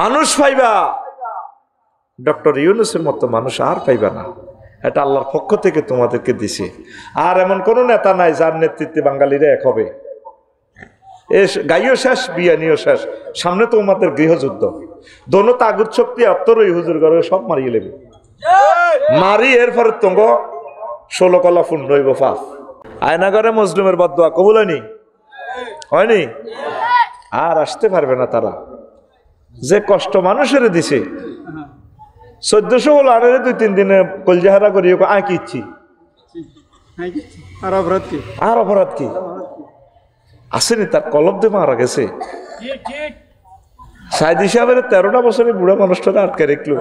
মানুষ পাইবা, ডক্টর ইউনূসের মতো মানুষ আর পাইবা না। এটা আল্লাহর পক্ষ থেকে তোমাদেরকে দিছে। আর এমন কোন নেতা নাই যার নেতৃত্বে বাঙালিরা এক হবে। গাইও শেষ, বিয়ানিও শেষ, সামনে তো আমাদের গৃহযুদ্ধ। দোনো তাগুত শক্তি আত্মরই হুজুর ঘরে সব মারিয়ে লেবে, মারি এরপরে তঙ্গ 16 কলা ফুন রইব ফাফ। আয়নাগরে মজলুমের বদদোয়া কবুল হয়নি, আর আসতে পারবে না তারা। যে কষ্ট মানুষের দিছে 1400 হল আর 2-3 দিনে কলজাহারা করি আয় কি ইচ্ছি আর অপরাধ কি আসেনি, তার কলব দিয়ে মারা গেছে। সাইদ হিসাবের 13টা বছরে বুড়া মানুষটারে আটকে রাখলো,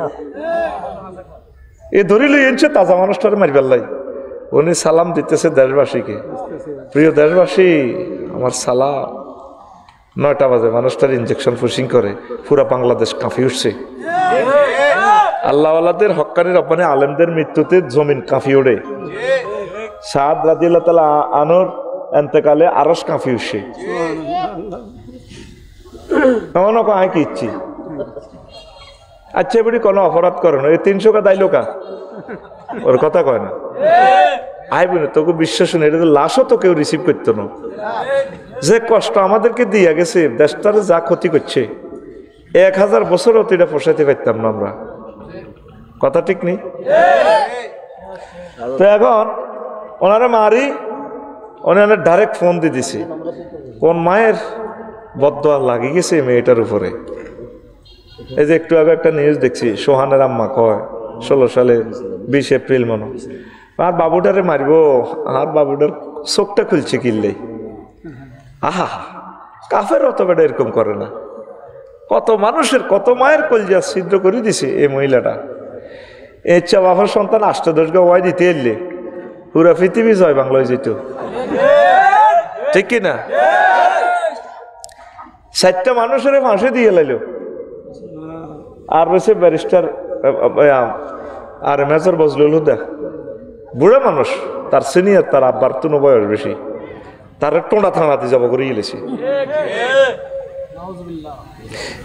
এ ধরি লই এনছে তাজা মানুষটারে মারিবার লাই। উনি সালাম দিতেছে দেশবাসীকে, প্রিয় দেশবাসী আমার সালাম। 9টা বাজে মানুষটার ইনজেকশন পুশিং করে, পুরা বাংলাদেশ কাঁপি উঠছে। আল্লাহওয়ালাদের হক্কানি রব্বানি আলেমদের মৃত্যুতে জমিন কাঁপি ওঠে। সাদ রাদিয়াল্লাহু তাআলা আনহর এন্তেকালে আরশ কাঁপি উঠছে। এমন আয় কি ইচ্ছি, আচ্ছা এবারে কোনো অপরাধ করে না, এই 300 কা দাইলো কা ওর কথা কয় না। আইব না তোকে বিশ্বাস নেই, এটা তো লাশও তো কেউ রিসিভ করতো না। যে কষ্ট আমাদেরকে দিয়া গেছে, দেশটারে যা ক্ষতি করছে, 1000 বছরও তো এটা পোষাইতে পারতাম না আমরা। কথা ঠিক নেই তো? এখন ওনারা মারি, ওনারা ডাইরেক্ট ফোন দিয়ে দিছে। কোন মায়ের বদদোয়া লাগি গেছে মেয়েটার উপরে। এই যে একটু আগে একটা নিউজ দেখছি, সোহানের আম্মা কয় 16 সালে 20 এপ্রিল মনে আর বাবুটারে মারিব, আর বাবুটার চোখটা খুলছে কিনলেই। আহা, কাফের অত বেটা এরকম করে না। কত মানুষের, কত মায়ের কলজা ছিদ্র করে দিছে এই মহিলাটা। ইচ্ছা বাবার সন্তান 8-10 গা ওয়াই দিতে এলে পুরা পৃথিবী জয় বাংলা হয়ে যেত, ঠিক কিনা? 7টা মানুষের ফাঁসি দিয়ে লাইল। আর রয়েছে ব্যারিস্টার আর মেজর বজলুল হুদা, বুড়া মানুষ, তার সিনিয়র, তার আব্বার তুনো বয়স বেশি, তার টোঁড়া থানাতে যাব করে গেলেছে।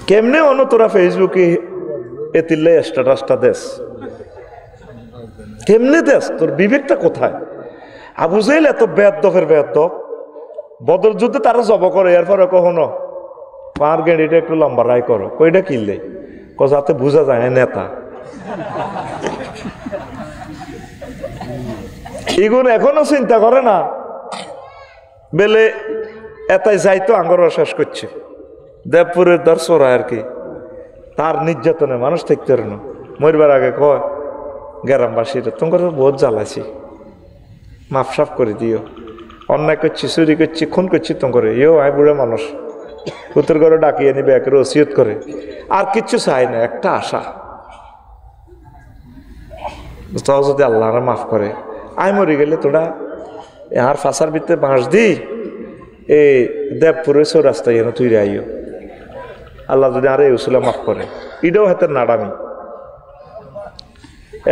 কেমনে অন্য তোরা ফেসবুকে এতিল্লাই স্ট্যাটাসটা দেশ, কেমনে দেশ? তোর বিবেকটা কোথায়? আবু জাহেল এত বেয়াদ্দফের বেয়াদ্দফ, বদর যুদ্ধে তারা জব করে, এরপরে কখনো পার গেড়িটা একটু লম্বা রায় করো, কইটা কিনলে যাতে বোঝা যায় নেতা। এগুলো এখনো চিন্তা করে না বেলে এটাই যাইতো আঙ্গর শেষ করছে। দেবপুরের দর্শরা আর কি, তার নির্যাতনে মানুষ থাকতে পারে না। মরবার আগে কয় গ্রামবাসীরা তোমার বহুত জ্বালাছি, মাফসাফ করে দিও, অন্যায় করছি, চুরি করছি, খুন করছি তোমার, এও আয় বুড়া মানুষ, পুত্র ঘরে ডাকিয়ে নিবে, একের ওসিয়ত করে, আর কিচ্ছু চাই না, একটা আশা তাও যদি আল্লাহ মাফ করে, আয় মরি গেলে তোরা আর ফাঁসার ভিতরে বাঁশ দি এই দেবপুরে চৌরাস্তায় এনে তুই আইও, আল্লাহ যদি আরে উসুলা মাফ করে, এটাও হাতের নাড়ামি।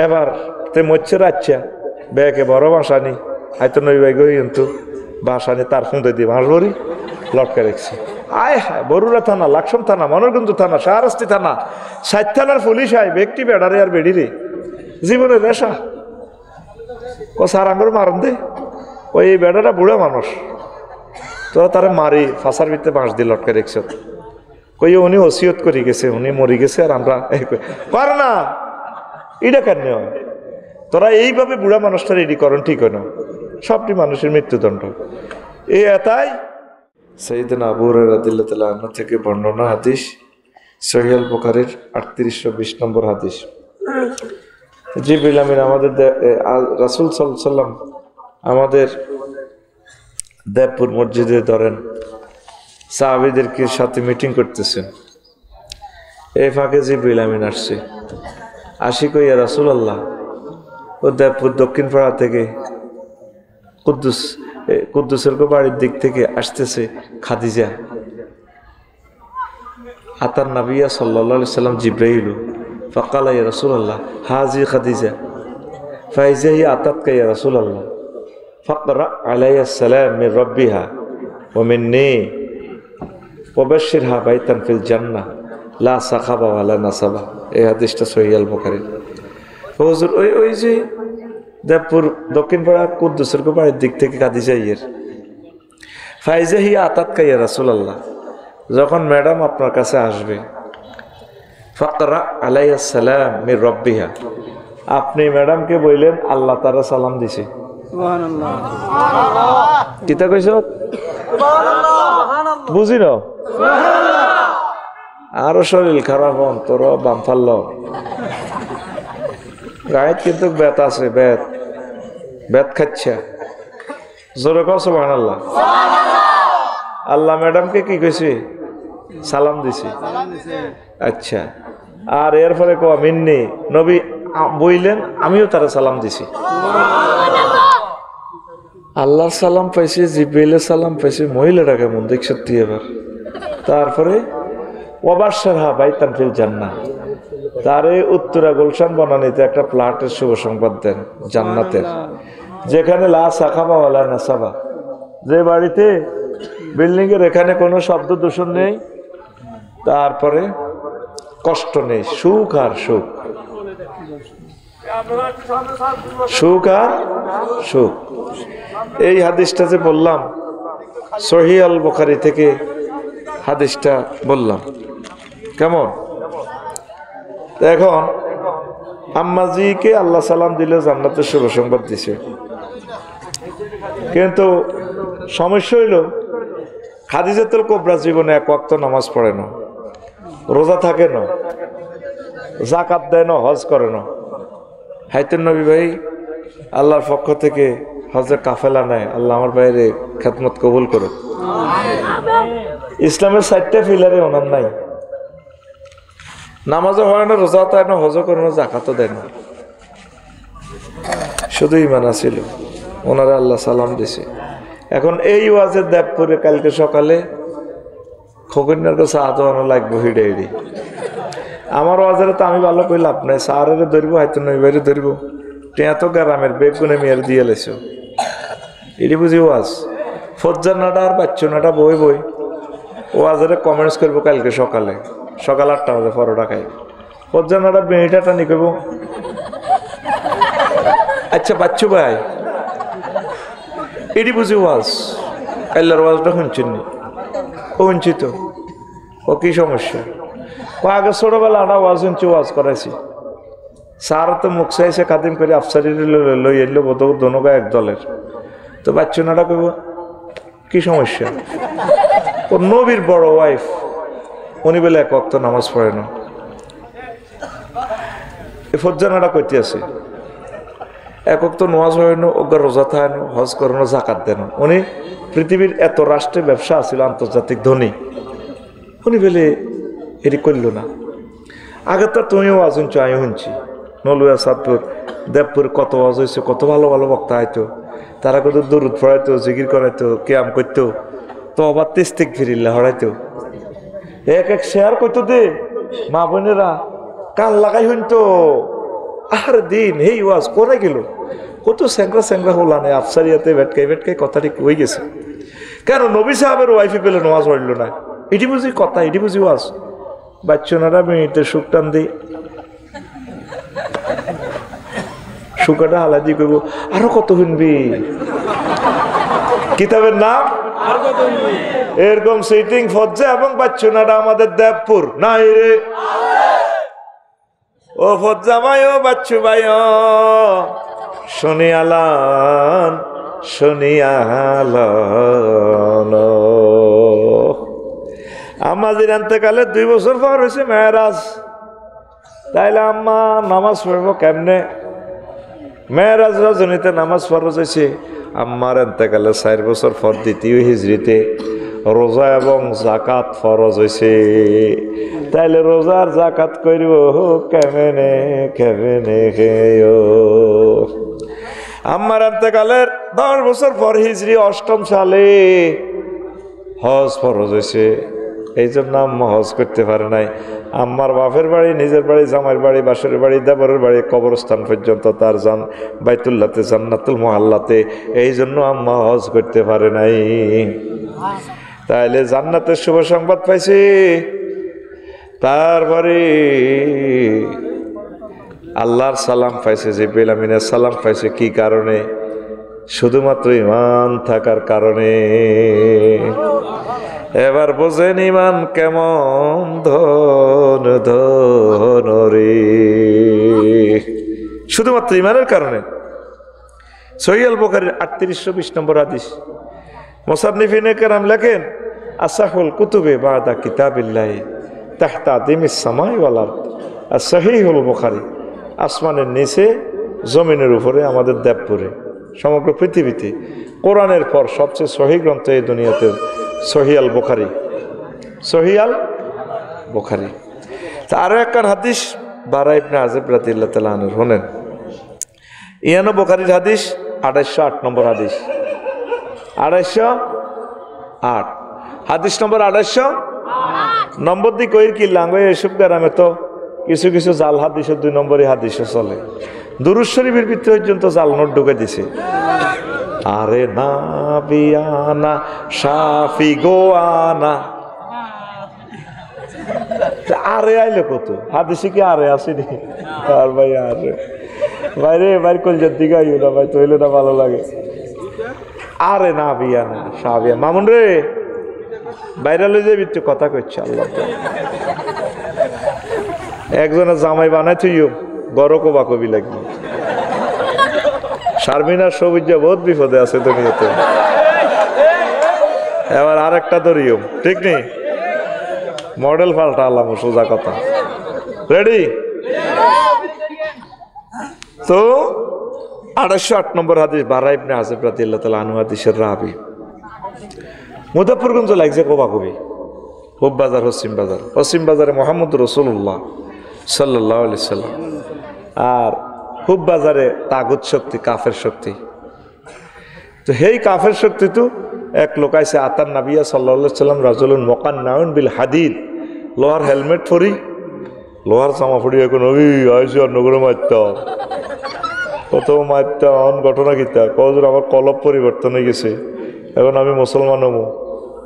এবার তে মরছে রাচ্ছা বেকে বড় বাসানি, হয়তো নই বাই গই কিন্তু বাসানি তার ফুঁদে দিয়ে বাঁশ ভরি লটকে রেখছি। আয় হায়, বরুড়া থানা, লাকসম থানা, মনোরগঞ্জ থানা, শাহরাস্তি থানা, 7 থানার পুলিশ আয়, ব্যক্তি বেড়ারে আর বেড়িরে জীবনের নেশা সার আঙ্গুর মারন দে। ওই বেড়াটা বুড়া মানুষ, তোরা তারা মারি ফাঁসার ভিতরে বাঁশ দিয়ে লটকে রেখছ, কই উনি ওসিয়ত করে গেছে, উনি মরি গেছে, আর আমরা কর না, এটা কেন হয়? তোরা এইভাবে বুড়া মানুষটা রেডি করেন, ঠিক হয় না? সবটি মানুষের মৃত্যুদণ্ড। এই এটাই সাইয়েদনা আবু হুরায়রা রাদিয়াল্লাহু তাআলা আনহু থেকে বর্ণনা, হাদিস সহিহ আল বুখারীর 3820 নম্বর হাদিস। জিবরিল আমিন আমাদের রাসূল সাল্লাল্লাহু আলাইহি ওয়াসাল্লাম আমাদের দেবপুর মসজিদে ধরেন সাহাবীদেরকে সাথে মিটিং করতেছেন। এই ফাঁকে জিবরিল আমিন আসছে, আসি কই ইয়া রাসূলুল্লাহ, ও দেবপুর দক্ষিণ পাড়া থেকে কুদ্দুসের বাড়ির দিক থেকে আসতেছে খাদিজা। আতার নবিয়া সাল্লাল্লাহু আলাইহি সাল্লাম জিব্রাইল ফাকালা ইয়া রাসূলুল্লাহ হাজি খাদিজা ফাইজা হি আতাতকা ইয়া রাসূলুল্লাহ ফাকরা আলাইহিস সালাম মিন রাব্বিহা ওয়া মিন্নি ওয়াবাশশিরহা বাইতান ফিল জান্নাহ লা সাখাবা ওয়ালা নাসাবা, এই হাদিসটা সহিহ আল বুখারী। হুজুর ওই যে দেবপুর দক্ষিণপাড়া কুদ্দুসের বাড়ির দিক থেকে কাদিজা ইয়ের ফাইজা হিয়া আতাত কাইয়া রাসূলুল্লাহ, যখন ম্যাডাম আপনার কাছে আসবে ফাকরা আলাইহিস সালাম মির রাব্বিহা, আপনি ম্যাডামকে বললেন আল্লাহ তাআলা সালাম দিছে। সুবহানাল্লাহ, কিতা কইছ? সুবহানাল্লাহ, বুঝি না? সুবহানাল্লাহ। আরো শরীর খারাপ হন তোর বাম ফাল্ল গায়েত, কিন্তু বেত আছে, বেত খাচ্ছে। জোরে কও সুবহানাল্লাহ। আল্লাহ ম্যাডামকে কি কইছে? সালাম দিছে। আচ্ছা, আর এরপরে কো মিন্নি নবী বইলেন আমিও তারা সালাম দিছি। আল্লাহর সালাম পাইছে, জিব্রাইলের সালাম পাইছে, মহিলাটা কেমন দেখছ তুই এবার। তারপরে ওয়াবাশশারহা বাইতান ফিল জান্নাহ, তারে উত্তরা গুলশান বনানীতে একটা ফ্ল্যাটের শুভ সংবাদ দেন জান্নাতের, যেখানে লা সাখাবা ওয়ালা নাসাবা, যে বাড়িতে বিল্ডিং এর এখানে কোনো শব্দ দূষণ নেই, তারপরে কষ্ট নেই, সুখ আর সুখ, সুখ আর সুখ। এই হাদিসটা যে বললাম সহিহ আল বুখারী থেকে হাদিসটা বললাম, কেমন? এখন আম্মাজিকে আল্লাহ সালাম দিলে জান্নাতের শুভ সংবাদ দিছে, কিন্তু সমস্যা হইল খাদিজাতুল কুবরা জীবনে এক ওয়াক্ত নামাজ পড়ে না, রোজা থাকে না, যাকাত দেয় না, হজ করে না। হাইতেন নবী ভাই আল্লাহর পক্ষ থেকে হজের কাফেলা নেয়, আল্লাহ আমার বাইরে খেদমত কবুল করো। ইসলামের 4টা পিলারে ওনার নাই, নামাজও হয় না, রোজাও হয় না, হজও করে না, যাকাতও দেয় না, শুধু ঈমান ছিল। ওনারা আল্লাহ সালাম দিছে। এখন এই ওয়াজের দেবপুরে কালকে সকালে খগিনার কাছে আদোয়ানো লাগবো হিডে হিডি। আমার ওয়াজের তো আমি ভালো কই লাভ নাই, সারের ধরবো, হয়তো নইবারে ধরবো, টিয়া তো গ্রামের বেগুনে মেয়ের দিয়ে লেছো, এটি বুঝি ওয়াজ। ফজ্জার নাটা আর বাচ্চু নাটা বই ওয়াজের কমেন্টস করবো কালকে সকালে, সকাল 8টা বাজে পরোটা খাই, ফজ্জার নাটা বেড়িটা টানি করবো। আচ্ছা বাচ্চু ভাই এটি বুঝি ওয়াজ, আল্লাহর ওয়াজটা শুনছেননি? ও শুনছি তো। ও কি সমস্যা? ও আগে ছোটবেলা আটা ওয়াজ শুনছি, ওয়াজ করাইছি, স্যার তো মুখ চাইছে কাদিম করে আফসারি লই এলো বোধ দোনোগা এক দলের, তো বাচ্চু নাটা কইব কি সমস্যা? ও নবীর বড় ওয়াইফ, উনি বলে এক ওয়াক্ত নামাজ পড়ে না, এই ফজ্জানাটা কইতে আছে, এক ওয়াক্ত নামাজ হয় না, ওগা রোজা থাকে না, হজ করে না, যাকাত দেন। উনি পৃথিবীর এত রাষ্ট্রে ব্যবসা আছিল, আন্তর্জাতিক ধনী, উনি বলে এটি করল না। আগে তো তুমিও ওয়াজ শুনছো, আমি শুনছি, নলুয়া সাদপুর দেবপুর কত ওয়াজ হয়েছে, কত ভালো ভালো বক্তা হয়তো, তারা কত দরুদ পড়াইতো, জিকির করাইতো, ক্যাম করতো, তো আবার তেস্তিক ফিরিল্লা হরাইতো, এক শেয়ার করতো দে মা বোনেরা কান লাগাই শুনতো। আর দিন এই ওয়াজ করে গেল, কত স্যাংরা হলা নেই, আফসারিয়াতে ভেটকাই কথাটি কই গেছে। কেন নবী সাহাবের ওয়াইফে পেলে নামাজ পড়ল না? এটি বুঝি কথা, এটি বুঝি ওয়াজ। বাচ্চারা মিনিটে সুখ টান দিই, সুখাটা হালা দিয়ে কইব আরো কত শুনবি, কিতাবের নাম এরকম সিটিং ফজ্জা এবং বাচ্চুনাটা আমাদের দেবপুর নাই রে। ও ফজ্জা ভাই, ও বাচ্চু ভাই, শুনিয়ালান আম্মাজির এতেকালে 2 বছর পর হয়েছে মেয়েরাজ, তাইলে আম্মা নামাজ পড়বো কেমনে? মেয়েরাজ রজনীতে নামাজ ফরজ হয়েছে, আম্মার এতেকালে 4 বছর পর 2য় হিজরিতে রোজা এবং জাকাত ফরজ হয়েছে, তাইলে রোজার জাকাত করব কেমনে আম্মার এতেকালের 10 বছর পর হিজরি 8ম সালে হজ ফরজ হয়েছে, এই জন্য আম্মা হজ করতে পারে নাই। আম্মার বাপের বাড়ি, নিজের বাড়ি, জামাইয়ের বাড়ি, বাসের বাড়ি, দেবরের বাড়ি, কবরস্থান পর্যন্ত তার যান বাইতুল্লাতে, জান্নাতুল মুআল্লাতে, এই জন্য আম্মা হজ করতে পারে নাই। তাইলে জান্নাতের শুভ সংবাদ পাইছি, তারপরে আল্লাহর সালাম পাইছে, জিবরিল আমিনের সালাম পাইছে কি কারণে? শুধুমাত্র ঈমান থাকার কারণে। এবার বোঝেন ঈমান কেমন ধন ধন রে, শুধুমাত্র ঈমানের কারণে। সহিহ আল বুখারীর 3820 নম্বর হাদিস। মুসান্নিফিনে কেরাম লেখেন, আসাহুল কুতুবে বাদা কিতাবিল্লাহি তাহতা আদিমিস সামাই ওয়াল আরদ। আর সহিহুল বুখারী, আসমানের নিচে জমিনের উপরে আমাদের দেবপুরে সমগ্র পৃথিবীতে কোরআনের পর সবচেয়ে সহিহ গ্রন্থ এই দুনিয়াতে সহিহ আল বুখারী, সহিহ আল বুখারী। তা আরো একখান হাদিস বারা ইবনে আযিব রাদিয়াল্লাহু তাআলা আনহু শুনেন, ইয়ানো বুখারীর হাদিস 2808 নম্বর হাদিস, 2808 হাদিস নম্বর 2808 নম্বর দি কইর কি লাঙ্গই এসব গ্রামে তো কিছু কিছু জাল হাদিসের 2 নম্বরই হাদিসও চলে। দুরূদ শরীফের ভিতরে পর্যন্ত জাল নোট ঢুকে দিছে। আরে না বিয়ানা শাফি গোয়ানা, আরে আইলে কত হাদিসে কি আরে আসেনি? আর ভাই আরে বাইরে বাইর কলজার দিকে আইও না ভাই, তৈলে না ভালো লাগে। আরে না বিয়ানা শাফিয়া মামুন রে বাইরে লই যাবি, একটু কথা কইছে আল্লাহ। একজনের জামাই বানাই থইও গড় কবা কবি লাগবে। শারমিনার সবুজা বহুত বিপদে আছে দুনিয়াতে। এবার আরেকটা ধরিও, ঠিক নেই? মডেল পাল্টা আল্লাহ, সোজা কথা। রেডি? তো 2808 নম্বর হাদিস বারা ইবনে আযিব রাদিয়াল্লাহু তাআলা আনহু হাদিসের রাবি। মুজাফফরগঞ্জ লাগছে কবা কবি, পূব বাজার পশ্চিম বাজার, পশ্চিম বাজারে মুহাম্মদ রাসূলুল্লাহ সাল্লাল্লাহু আলাইহি সাল্লাম, আর পূব বাজারে তাগুত শক্তি, কাফের শক্তি। তো সেই কাফের শক্তি তো এক লোক আইসে আতার নাবিয়া সাল্লাল্লাহু আলাইহি সাল্লাম রাজুলুন মুকান্নাউন বিল হাদিদ, লোহার হেলমেট পরি, লোহার জামা পরি, এখন ওই আইসি আর নগরে মারতা কত মারতা অন ঘটনা কিতা কজন আমার কলব পরিবর্তন হয়ে গেছে, এখন আমি মুসলমান হবো।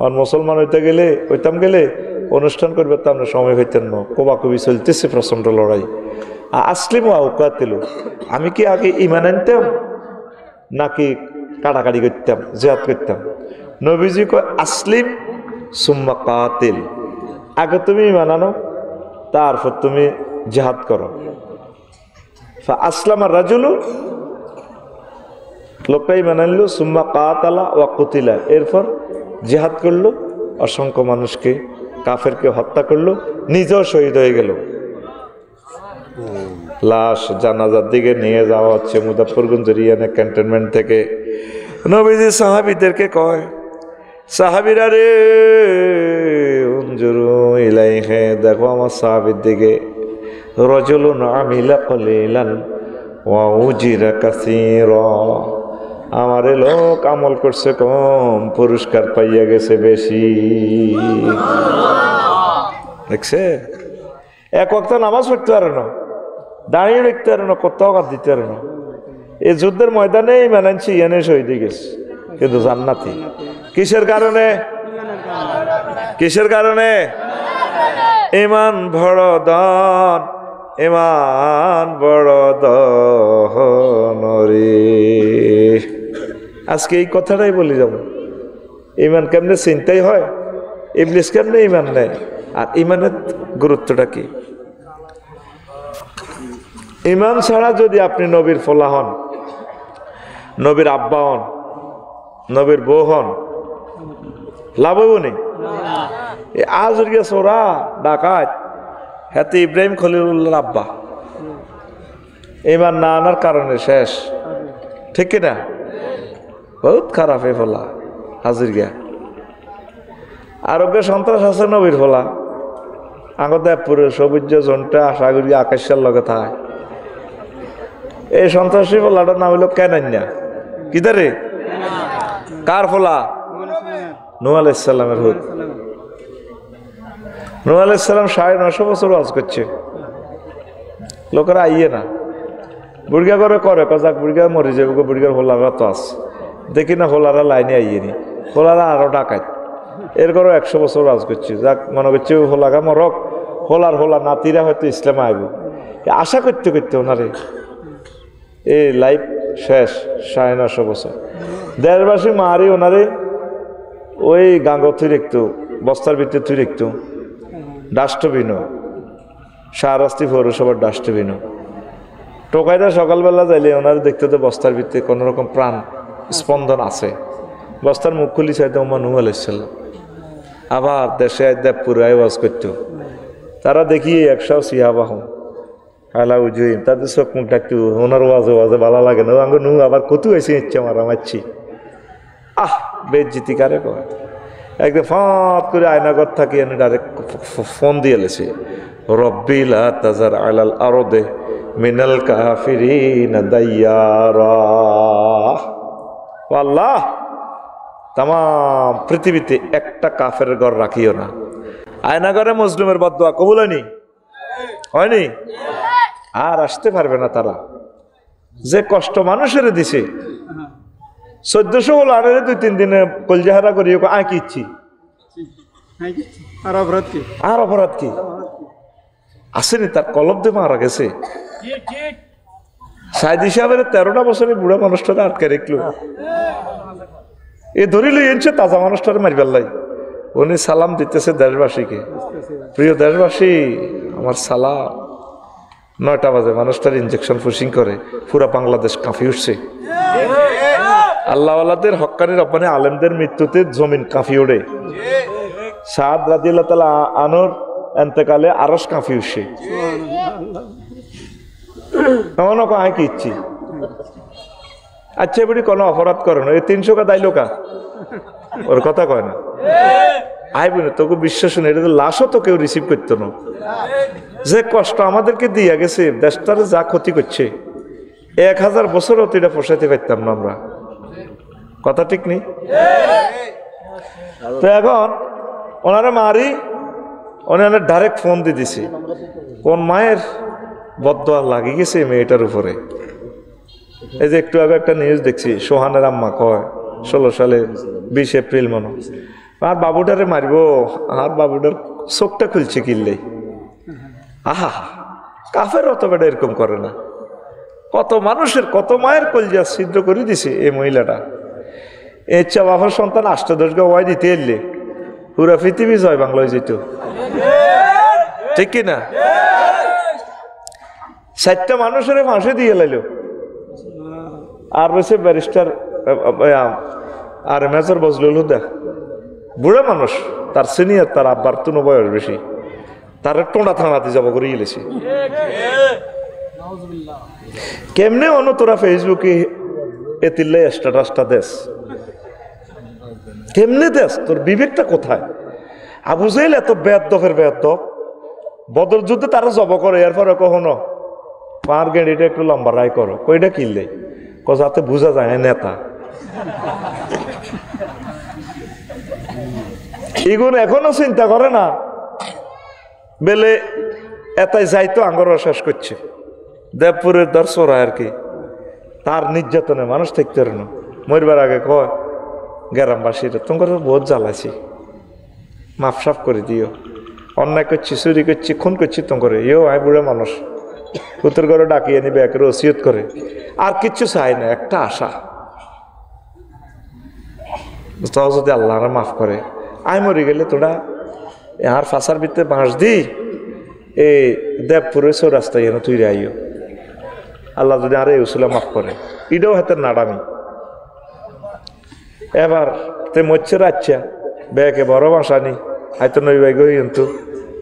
আর মুসলমান হইতে গেলে হইতাম গেলে অনুষ্ঠান করবে তো আমরা সময় হইতেন না, কোবাকুবি চলতেছে, প্রচণ্ড লড়াই। আসলিম আউকাতিল, আমি কি আগে ঈমান আনতাম নাকি কাটাকাটি করতাম, জিহাদ করতাম? নবীজি কয় আসলিম সুম্মা কাতিল, আগে তুমি ঈমান আনো তারপর তুমি জিহাদ করো। আসলাম আর রাজুলু, লোকটা ঈমান আনলো, সুম্মা কাতালা ওয়া কুতিলা, এরপর জিহাদ করলো, অসংখ্য মানুষকে কাফেরকে হত্যা করলো, নিজেও শহীদ হয়ে গেল। লাশ জানাজার দিকে নিয়ে যাওয়া হচ্ছে মুজাফফরগঞ্জ রিয়ানে ক্যান্টনমেন্ট থেকে। নবীজি সাহাবীদেরকে কয়, সাহাবীরা রে উনজুরু ইলাইহি, দেখো আমার সাহাবীর দিকে, রাজুলুন আমিলা কলিলান ওয়া উজিরা কাসীরা, আমারে লোক আমল করছে কম, পুরস্কার পাইয়া গেছে বেশি। দেখছে, এক ওয়াক্ত নামাজ পড়তে পারে না, দাঁড়িয়ে রাখতে পারে না, কোথাও কাজ দিতে পারে না। এই যুদ্ধের ময়দানে মানানছি এনে শহীদ গেছে, কিন্তু জান্নাতি। কিসের কারণে? কিসের কারণে? ঈমান বড় ধন, ঈমান বড় ধন রে। আজকে এই কথাটাই বলি যাব, ঈমান কেমনে চিন্তাই হয়, ইবলিস কেমনে ঈমান নেয়, আর ঈমানের গুরুত্বটা কি? ঈমান ছাড়া যদি আপনি নবীর ফলা হন, নবীর আব্বা হন, নবীর বউ হন, লাভ হইব নি? আজ গেছে ওরা ডাকাত, হাতে ইব্রাহিম খলিলুল্লাহর আব্বা, ঈমান না আনার কারণে শেষ, ঠিক কিনা? বহুত খারাপ এ ফলা হাজির গিয়া। আরোগ্য সন্ত্রাস আছে নবীর ফলা, আগদেবপুরে সবুজ জনটা আশা করি আকাশের লগে থাকে। এই সন্ত্রাসী ফলাটার নাম হইল কেনান্যা, কিদারে? কার ফলা? নূহ আলাইহিস সালামের হুদ। নূহ আলাইহিস সালাম 950 বছর ওয়াজ করছে, লোকেরা আইয়ে না, বুড়গা করে করে কজাক বুড়গা মরে যাবে, বুড়গার হোলারা তো আছে, দেখি না হোলারা লাইনে আইয়েনি, হোলারা আরো ডাকাত, এর করে 100 বছর ওয়াজ করছে, যাক মনে করছে হোলাগা মরক, হোলা নাতিরা হয়তো ইসলামে আইব আশা করতে করতে ওনারে এই লাইফ শেষ 950 বছর। দেশবাসী মারি ওনারে ওই গাঙ্গ তুই রেখতো বস্তার ভিতরে তুই রেখতো ডাস্টবিনও শাহরাস্তি পৌরসভার ডাস্টবিনও টোকাইটা সকালবেলা যাইলে ওনারা দেখতে তো বস্তার ভিতরে কোনো রকম প্রাণ স্পন্দন আছে। বস্তার মুখ খুলি চাইতে ওমা নূহ আলাইহিস আবার দেশে দেবপুরে আওয়াজ করত তারা দেখি 100 সিহাবাহ আলা উজুইম তাদের চোখ মুখটা একটু ওনার ওয়াজে ভালো লাগে না আঙ্গ নূহ আবার কত হয়েছে ইচ্ছা মারামাচ্ছি বেজ্জিতি কারে কয় একদম ফাঁত করে আয়নাগর থাকি এনে ডাইরেক্ট ফোন দিয়ে লেছে রব্বি লা তাজার আলাল আরদে মিনাল কাফিরিনা দাইয়ারা। আল্লাহ তাম পৃথিবীতে একটা কাফের ঘর রাখিও না। আয়নাগরে মজলুমের বদদুয়া কবুল হয়নি আর আসতে পারবে না তারা যে কষ্ট মানুষের দিছে 1400 হল আর 2-3 দিনে কলজাহারা করি আয় কি ইচ্ছি আর অপরাধ কি আসেনি তার কলব দিয়ে মারা গেছে। সাইদ হিসাবের 13টা বছরে বুড়া মানুষটারে আটকে রাখলো এ ধরিল এনছে তাজা মানুষটারে মারিবার লাই উনি সালাম দিতেছে দেশবাসীকে প্রিয় দেশবাসী আমার সালাম 9টা বাজে মানুষটার ইনজেকশন পুশিং করে পুরা বাংলাদেশ কাঁপি উঠছে। আল্লাহওয়ালাদের হক্কানি রব্বানি আলেমদের মৃত্যুতে জমিন কাঁপি ওঠে। সাদ রাদিয়াল্লাহু তাআলা আনহর এন্তেকালে আরশ কাঁপি উঠছে। এমন আয় কি ইচ্ছি আচ্ছা এবারে কোনো অপরাধ করে না এই 300 কা দাইলো কা ওর কথা কয় না আইব না তোকে বিশ্বাস নেই এটা তো লাশও তো কেউ রিসিভ করতো না। যে কষ্ট আমাদেরকে দিয়া গেছে দেশটারে যা ক্ষতি করছে 1000 বছরও তো এটা পোষাইতে পারতাম না আমরা কথা ঠিক নেই। তো এখন ওনারা মারি ওনারা ডাইরেক্ট ফোন দিয়ে দিছে কোন মায়ের বদদোয়া লাগিয়ে গেছে মেয়েটার উপরে। এই যে একটু আগে একটা নিউজ দেখছি সোহানের আম্মা কয় 16 সালে 20 এপ্রিল মনে আর বাবুটারে মারিব আর বাবুটার চোখটা খুলছে কিনলে আহা কাফের অত বেটা এরকম করে না। কত মানুষের কত মায়ের কলজা ছিদ্র করে দিছে এই মহিলাটা। ইচ্ছা বাবার সন্তান 8-10 গা ওয়াই দিতে এলে পুরা পৃথিবী জয় বাংলা হয়ে যেত ঠিক কিনা। 60টা মানুষের ফাঁসে দিয়ে লাইল আর রয়েছে ব্যারিস্টার আর মেজর বজলুল হুদা বুড়া মানুষ তার সিনিয়র তার আব্বার তুনো বয়স বেশি তার টোঁড়া থানাতে যাব করে গেলেছি। কেমনে অন্য তোরা ফেসবুকে এতিল্লাই স্ট্যাটাসটা দেশ কেমনে দেশ তোর বিবেকটা কোথায়? আবু জাহেল এত বেয়াদবের বেয়াদব বদর যুদ্ধে তারা জব করে এরপরে কখনো পার গেঁড়িটা একটু লম্বা রায় করো কইটা কিনলে যাতে বোঝা যায় নেতা এগুলো এখনো চিন্তা করে না বেলে এটাই যাইতো আঙ্গর শেষ করছে দেবপুরের দর্শরা আর কি তার নির্যাতনে মানুষ থাকতে পারে না মরবার আগে কয় গ্রামবাসীরা তোমার বহুত জ্বালাছি মাফসাফ করে দিও অন্যায় করছি চুরি করছি খুন করছি তোমার ইও আয় বুড়া মানুষ পুত্র ঘরে ডাকিয়ে নিবে একের ওসিয়ত করে আর কিচ্ছু চাই না একটা আশা যদি আল্লাহ মাফ করে আয় মরে গেলে তোরা আর ফাঁসার ভিতরে বাঁশ দি এই দেবপুরে রাস্তায় এনে তুই আইও আল্লাহ যদি আর এই উসুলা মাফ করে এটাও হাতের নাড়ামি। এবার তে মরছে রাচ্ছা বেকে বড় বাসানি হয়তো নই বাই গই কিন্তু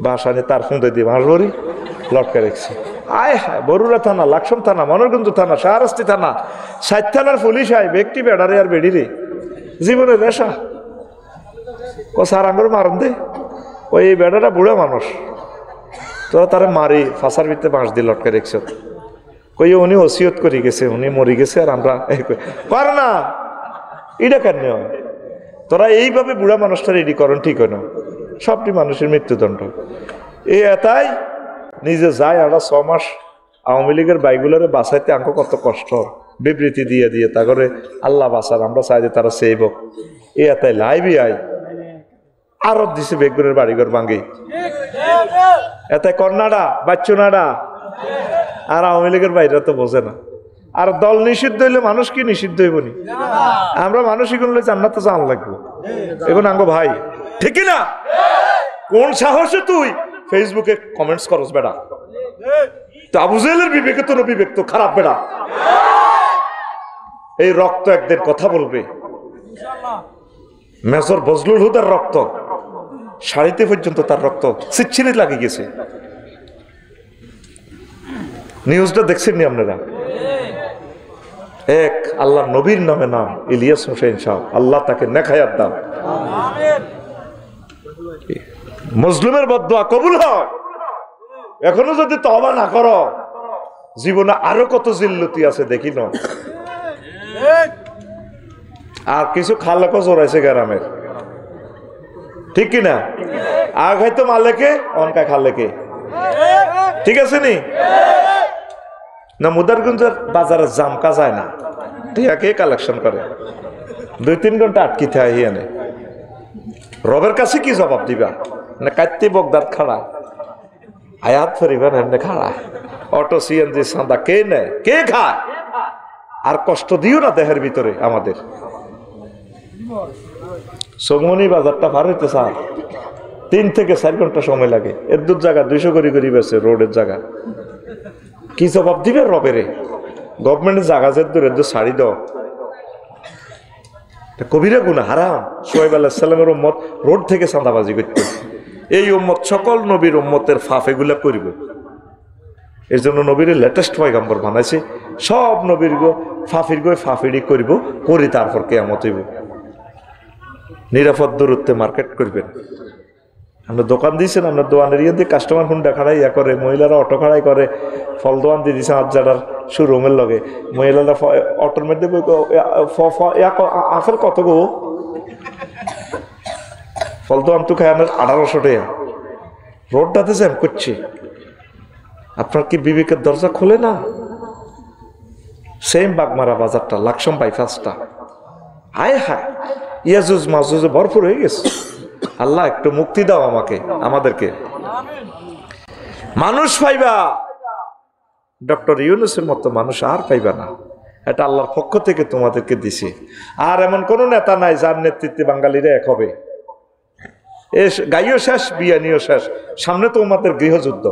বাসানি তার ফুঁদে দিয়ে বাঁশ ভরি লটকা রেখেছি। আয় হায় বরুড়া থানা লাকসম থানা মনোরগঞ্জ থানা শাহরাস্তি থানা 60 থানার পুলিশ আয় ব্যক্তি বেড়ারে আর বেড়ি রে জীবনের নেশা ও সার আঙ্গুর মারন দে ওই বেড়াটা বুড়া মানুষ তোরা তারা মারি ফাঁসার ভিতরে বাঁশ দিয়ে লটকা রেখছ কই উনি ওসিয়ত করে গেছে উনি মরি গেছে আর আমরা কর না এটা কেন হয় তোরা এইভাবে বুড়া মানুষটা রেডি করেন ঠিক হয় না সবটি মানুষের মৃত্যুদণ্ড এই এটাই নিজে যায় আমরা 6 মাস আওয়ামী লীগের বাইগুলারে বাঁচাইতে আঙ্ক কত কষ্ট বিবৃতি দিয়ে দিয়ে তা করে আল্লাহ বাঁচার আমরা চাই যে তারা সেইব এ এটাই লাইবি আই আরো দিছে বেগুনের বাড়িঘর ভাঙ্গি এতে কন্যাডা বাচ্চুনাডা আর আওয়ামী লীগের বাইরে তো বোঝে না আর দল নিষিদ্ধ হইলে মানুষ কি নিষিদ্ধ হইব নি আমরা মানুষই গুনলে জান্নাতে জান লাগবো এখন আঙ্গো ভাই ঠিক না কোন সাহসে তুই ফেসবুকে কমেন্টস করস বেটা তো আবু জেহেলের বিবেকে তোর বিবেক তো খারাপ বেটা এই রক্ত একদিন কথা বলবে মেজর বজলুল হুদার রক্ত শাড়িতে পর্যন্ত তার রক্ত ছিটছিড়ি লাগে গেছে নিউজটা দেখছেন নি আপনারা এক আল্লাহ নবীর নামে নাম ইলিয়াস হোসেন সাহেব আল্লাহ তাকে নেখায়াত দান মুসলিমের বদদুয়া কবুল হয় এখনো যদি তওবা না করো জীবনে আরো কত জিল্লতি আছে দেখি না আর কিছু খালেকও জোরাইছে গ্রামের ঠিক কিনা আর হয়তো মালেকে অনকা খালেকে ঠিক আছে নি না মুদারগঞ্জের বাজারে জামকা যায় না টিয়াকে কালেকশন করে 2-3 ঘন্টা আটকিতে হয় হিয়ানে রবের কাছে কি জবাব দিবা না কাটতে বগদাদ খাড়া আয়াত ফরিবার এমনি খাড়া অটো সিএনজি সাদা কে নেয় কে খায় আর কষ্ট দিও না দেহের ভিতরে আমাদের সমনি বাজারটা পার হইতে স্যার 3 থেকে 4 ঘন্টা সময় লাগে এর দূর জায়গা 200 করে বেছে রোডের জায়গা কি জবাব দিবে রবেরে গভর্নমেন্টের জায়গা যে দূরে দূর ছাড়ি দাও কবিরা গুনাহ হারাম সোহেব আলাইহিস সালামের উম্মত রোড থেকে চাঁদাবাজি করত এই উম্মত সকল নবীর উম্মতের ফাফ এগুলা করব এর জন্য নবীর লেটেস্ট পয়গম্বর বানাইছে সব নবীর গো ফাফির গো ফাফিড়ি করব করি তারপর কিয়ামত হইব নিরাপদ দূরত্বে মার্কেট করবেন আমরা দোকান দিয়েছেন আমরা দোকানের ইয়ে দিয়ে কাস্টমার হুন্ডা খাড়াই ইয়া করে মহিলারা অটো খাড়াই করে ফল দোকান দিয়ে দিয়েছেন আজার শোরুমের লগে মহিলারা অটোর মধ্যে আপেল কত গো ফল দোকান তো খায় 1800 টাকা রোডটাতে জ্যাম করছে আপনার কি বিবেকের দরজা খোলে না সেম বাগমারা বাজারটা লাকসাম বাইপাসটা হায় হায় ইয়াজুজ মাজুজে ভরপুর হয়ে গেছে আল্লাহ একটু মুক্তি দাও আমাদেরকে মানুষ পাইবা ডক্টর ইউনূসের মতো মানুষ আর পাইবা না এটা আল্লাহর পক্ষ থেকে তোমাদেরকে দিছে আর এমন কোন নেতা নাই যার নেতৃত্বে বাঙালিরা এক হবে গাইও শেষ বিয়ানিও শেষ সামনে তো আমাদের গৃহযুদ্ধ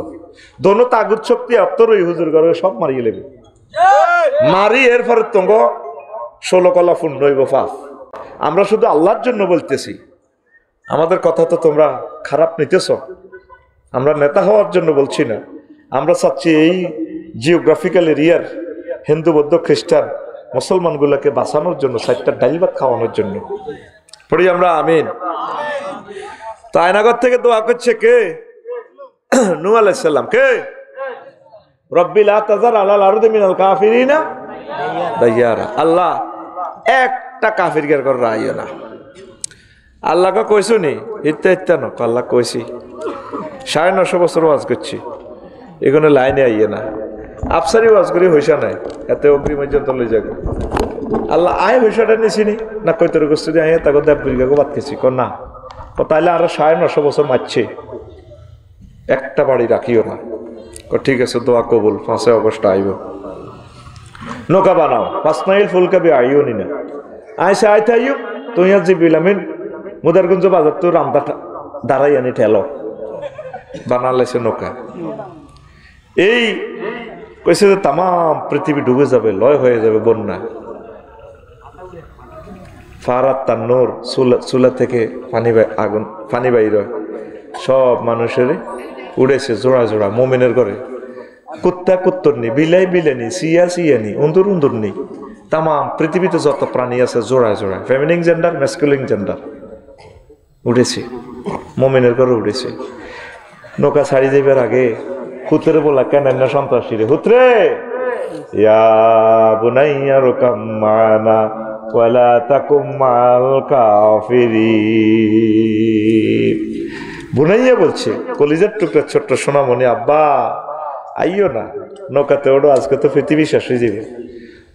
দোনো তাগুত শক্তি অত্তরই হুজুর ঘরে সব মারিয়ে লেবে মারি এরপরে তঙ্গ 16 কলা পূর্ণ হইব ফাফ আমরা শুধু আল্লাহর জন্য বলতেছি আমাদের কথা তো তোমরা খারাপ নিতেছ আমরা নেতা হওয়ার জন্য বলছি না আমরা চাচ্ছি এই জিওগ্রাফিক্যাল এরিয়ার হিন্দু বৌদ্ধ খ্রিস্টান মুসলমানগুলোকে বাঁচানোর জন্য 4টা ডাল ভাত খাওয়ানোর জন্য পড়ি আমরা আমিন তো আয়নাগর থেকে দোয়া করছে কে নূহ আলাইহিস সালাম কে রব্বি লা তাযার আলাল আরদি মিনাল কাফিরিনা দাইয়ারা আল্লাহ একটা কাফিরকে কর রাইও না আল্লাহকে কইছো নি ইত্যা ন আল্লাহ কইছি 950 বছর ওয়াজ করছি এখানে লাইনে আইয়ে না আফসারি ওয়াজ করি হইসা নাই এত অগ্রিম পর্যন্ত লই যাবে আল্লাহ আয় হইসাটা নিছিনি না কই তোর গোষ্ঠী দিয়ে আয় তাকে দেব বিঘাকে বাদ খেছি কর না তাইলে আরো 950 বছর মারছে একটা বাড়ি রাখিও না ঠিক আছে দোয়া কবুল 5 আগস্ট আইব নৌকা বানাও পাসনাইল ফুলকাবি আইও নি না আইসা আইতে আইও তুই আজ জিবিলামিন মুদারগঞ্জ বাজার তো রামদা দাঁড়াই আনি ঠেলো বানালেছে নৌকা এই কইছে যে তাম পৃথিবী ডুবে যাবে লয় হয়ে যাবে বন্যা ফারাত তান্নুর চুলা থেকে পানি বাইর সব মানুষের উড়েছে জোড়া জোড়া মোমিনের ঘরে কুত্তা কুত্তর নি বিলাই বিলানি সিয়া সিয়ানি উন্দুর নি তাম পৃথিবীতে যত প্রাণী আছে জোড়া জোড়া ফেমিনিন জেন্ডার ম্যাসকুলিন জেন্ডার উঠেছে মোমিনের ঘরে উঠেছে নৌকা ছাড়ি যাইবার আগে হুতরে বলা কেন না সন্ত্রাসী রে হুতরে ইয়া বুনাইয়া রুকাম মানা ওয়ালা তাকুম মাল কাফিরিন বুনাইয়া বলছে কলিজার টুকরা ছোট্ট সোনামণি আব্বা আইও না নৌকাতে ওড়ো আজকে তো পৃথিবী শেষ হয়ে যাবে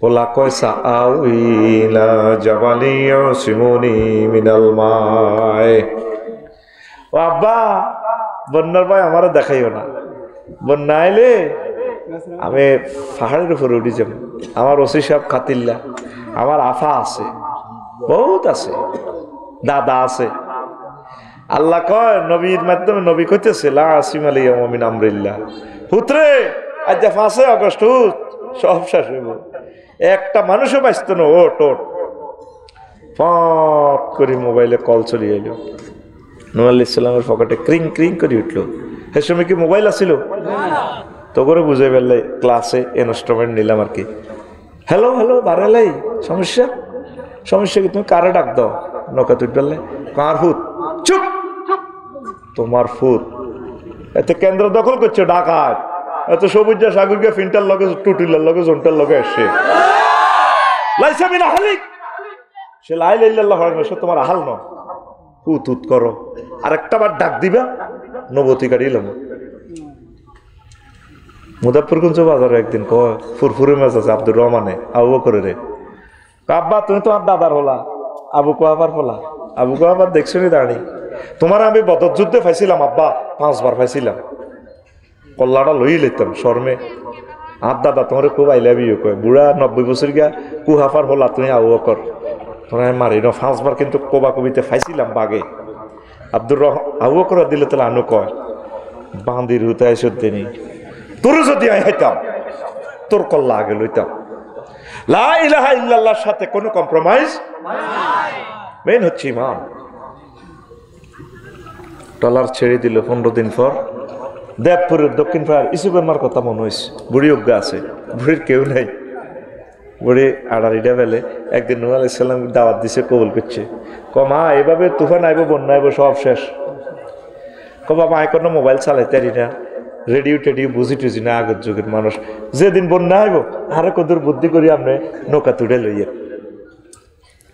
ওলা কয়সা আউইলা জাবালিয়া সিমনি মিনাল মায় ও আব্বা বন্যার ভয় আমারও দেখাইও না, বন্যা আইলে আমি পাহাড়ের উপরে উঠে যাব। আমার ওসি সাহেব খাতিল্লা, আমার আফা আছে, বহুত আছে, দাদা আছে। আল্লাহ কয় নবীর মাধ্যমে, নবী কইতেছে লা আসিম আলাইহিম মিন আমরিল্লাহ, পুত্রে আজ 5 আগস্ট সব শেষ হইব, একটা মানুষও বাঁচত না। ওট ওট ফট করে মোবাইলে কল চলে এল। নূহ আলাইহিস সালামের পকেটে ক্রিং ক্রিং করে উঠল। সে সময় কি মোবাইল আছিল? তো করে বুঝে ফেললে ক্লাসে ইনস্ট্রুমেন্ট নিলাম আর কি। হ্যালো হ্যালো বারেলাই, সমস্যা সমস্যা কি? তুমি কারে ডাক দাও? নৌকা তুই ফেললে কার ফুত? চুপ, তোমার ফুত। এতে কেন্দ্র দখল করছে ডাকাত, এত সবুজ সাগরকে ফিনটার লগে টুটিলার লগে জোনটার লগে আসছে। লাইসা মিন আহলিক, সে লা ইলাহা ইল্লাল্লাহ হয় না, সে তোমার আহাল ন। হুত হুত করো, আরেকটা বার ডাক দিবা নবতী কাটিলাম। মুজাফফরগঞ্জ বাজারে একদিন কয় ফুরফুরে মাছ আছে আব্দুর রহমানে, আবু বকর রে, আব্বা তুমি তোমার দাদার হলা, আবু কোয়াবার হলা। আবু কোয়াবার দেখছো নি দাঁড়ি, তোমার আমি বদর যুদ্ধে পাইছিলাম আব্বা, 5 বার পাইছিলাম, কল্লাটা লই লইতাম শর্মে। আর দাদা তোমার খুব আই লাভ ইউ কয়, বুড়া 90 বছর গিয়া কুহাফার হলা তুমি আবু বকর, তোমার মারি ন 5 বার কিন্তু কোবা কবিতে পাইছিলাম বাগে। আবু বকর দিলে তাহলে আনু কয় বান্দির হুতে আইসনি, তোর যদি আই হাইতাম তোর কল্লা আগে লইতাম। লা ইলাহা ইল্লাল্লাহর সাথে কোনো কম্প্রোমাইজ মেন হচ্ছে ইমান। টলার ছেড়ে দিল 15 দিন পর। দেবপুরের দক্ষিণ পাড়ার ইসুবের মার কথা মনে হয়েছে, বুড়ি অজ্ঞা আছে, বুড়ির কেউ নাই। বুড়ি আড়াড়িটা বেলে একদিন নূহ আলাইহিস সালাম দাওয়াত দিছে, কবুল করছে। মা এভাবে তুফান আইব, বন্যা আইব, সব শেষ। বাবা কোনো মোবাইল চালাইতে পারি না, রেডিও টেডিও বুঝি টুঝি না, আগের যুগের মানুষ। যেদিন বন্যা আইব আরো কদূর বুদ্ধি করি আপনি নৌকা তুড়ে লইয়ে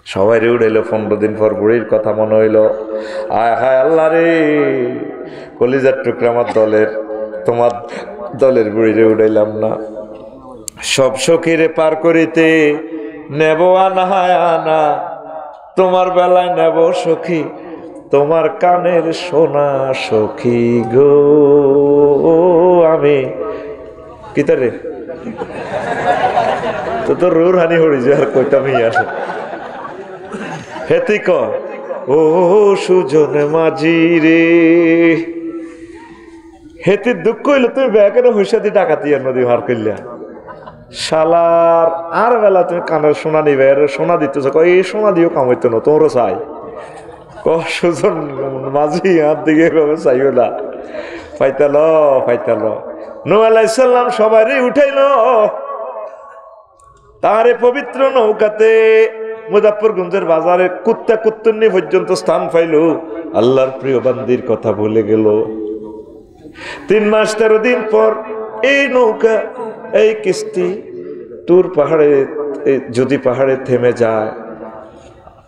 সবাই রে উড়াইল। 15 দিন পর বুড়ির কথা মনে হইল, আয় হায় আল্লাহ রে, কলিজার টুকরা আমার দলের, তোমার দলের বুড়ি রে উড়াইলাম না। সব সখীরে পার করিতে নেব আনা আনা, তোমার বেলায় নেব সখী তোমার কানের সোনা সখী গো। আমি কিতারে তো তোর রুর হানি হরি যে আর কইতাম আসে হেতি ক ও সুজন মাঝি রে, হেতি দুঃখ হইল তুমি ব্যাগের হইসাদি ডাকাতি নদী হার করলা শালার। আর বেলা তুমি কানের সোনা নিবে, সোনা দিতেছ, এই সোনা দিও কামাইতো না তোমরা চাই। সুজন মাঝি হাত দিকে চাইও না, পাইতাল পাইতাল। নূহ আলাইহিস সালাম সবারই উঠাইল তারে পবিত্র নৌকাতে। মুজাফফরগঞ্জের বাজারে কুত্তা কুত্তুন্নি পর্যন্ত স্থান পাইল, আল্লাহর প্রিয় বান্দির কথা ভুলে গেল। 3 মাস 13 দিন পর এই নৌকা, এই কিস্তি তুর পাহাড়ে, যদি পাহাড়ে থেমে যায়,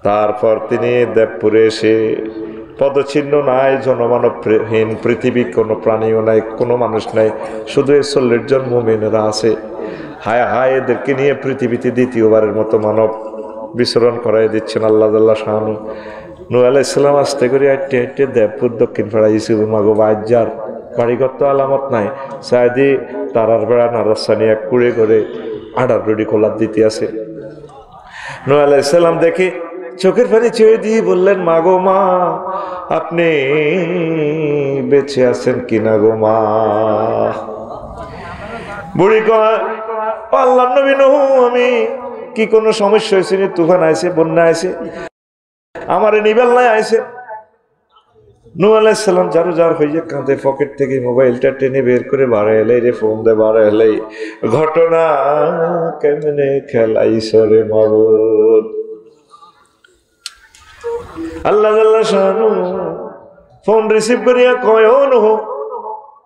তারপর তিনি দেবপুরে এসে পদচিহ্ন নাই, জনমানবহীন পৃথিবী, কোনো প্রাণীও নাই, কোনো মানুষ নাই, শুধু 40 জন মুমিনেরা আছে। হায় হায়, এদেরকে নিয়ে পৃথিবীতে দ্বিতীয়বারের মতো মানব বিচরণ করাই দিচ্ছেন আল্লাহ জাল্লা শাহানু। নূহ আলাইহিস সালাম আস্তে করে হাঁটতে হাঁটতে দেবপুর দক্ষিণ পাড়া ইসুফ মাগো বাজ্জার বাড়িঘর তো আলামত নাই, সাইদি তারার বেড়া নারাসানি এক কুড়ে করে আড়ার রুডি খোলার দিতে আছে। নূহ আলাইহিস সালাম দেখে চোখের পানি ছেড়ে দিয়ে বললেন, মা গো মা, আপনি বেঁচে আছেন কিনা গো মা? বুড়ি কয়, আল্লাহর নবী নূহ, আমি কি কোনো সমস্যা হয়েছে? তুফান আইছে, বন্যা আইছে, আমার নিবেল নাই আইছে। নূহ আলাইহিস সালাম জারু জার হইয়া কাঁধে পকেট থেকে মোবাইলটা টেনে বের করে বাড়ে এলাই রে ফোন দে, বাড়ে এলাই ঘটনা কেমনে খেলাইছ রে মাবুদ। আল্লাহ জাল্লা শানু ফোন রিসিভ করিয়া কয়, ও নূহ,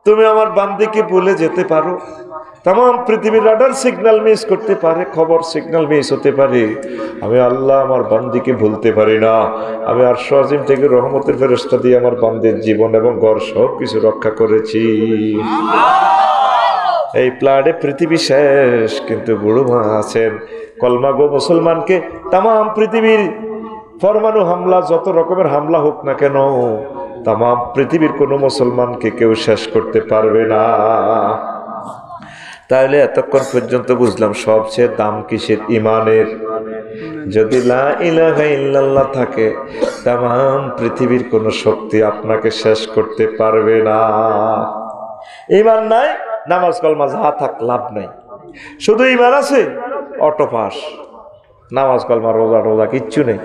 তুমি আমার বান্দিকে ভুলে যেতে পারো, তাম পৃথিবীর রাডার সিগন্যাল মিস করতে পারে, খবর সিগন্যাল মিস হতে পারে, আমি আল্লাহ আমার বান্দিকে ভুলতে পারি না। আমি আরশ আজিম থেকে রহমতের ফেরেশতা দিয়ে আমার বান্দির জীবন এবং ঘর সব কিছু রক্ষা করেছি। এই প্লাডে পৃথিবী শেষ, কিন্তু বুড়ো মা আছেন। কলমা গো মুসলমানকে তাম পৃথিবীর পরমাণু হামলা, যত রকমের হামলা হোক না কেন, তাম পৃথিবীর কোনো মুসলমানকে কেউ শেষ করতে পারবে না। তাহলে এতক্ষণ পর্যন্ত বুঝলাম সবচেয়ে দাম কিসের? ইমানের। যদি লা ইলাহা ইল্লাল্লাহ থাকে, তাম পৃথিবীর কোনো শক্তি আপনাকে শেষ করতে পারবে না। ইমান নাই, নামাজ কালমা যা থাক লাভ নাই। শুধু ইমান আছে, অটো পাস। নামাজ কালমা রোজা টোজা কিচ্ছু নেই।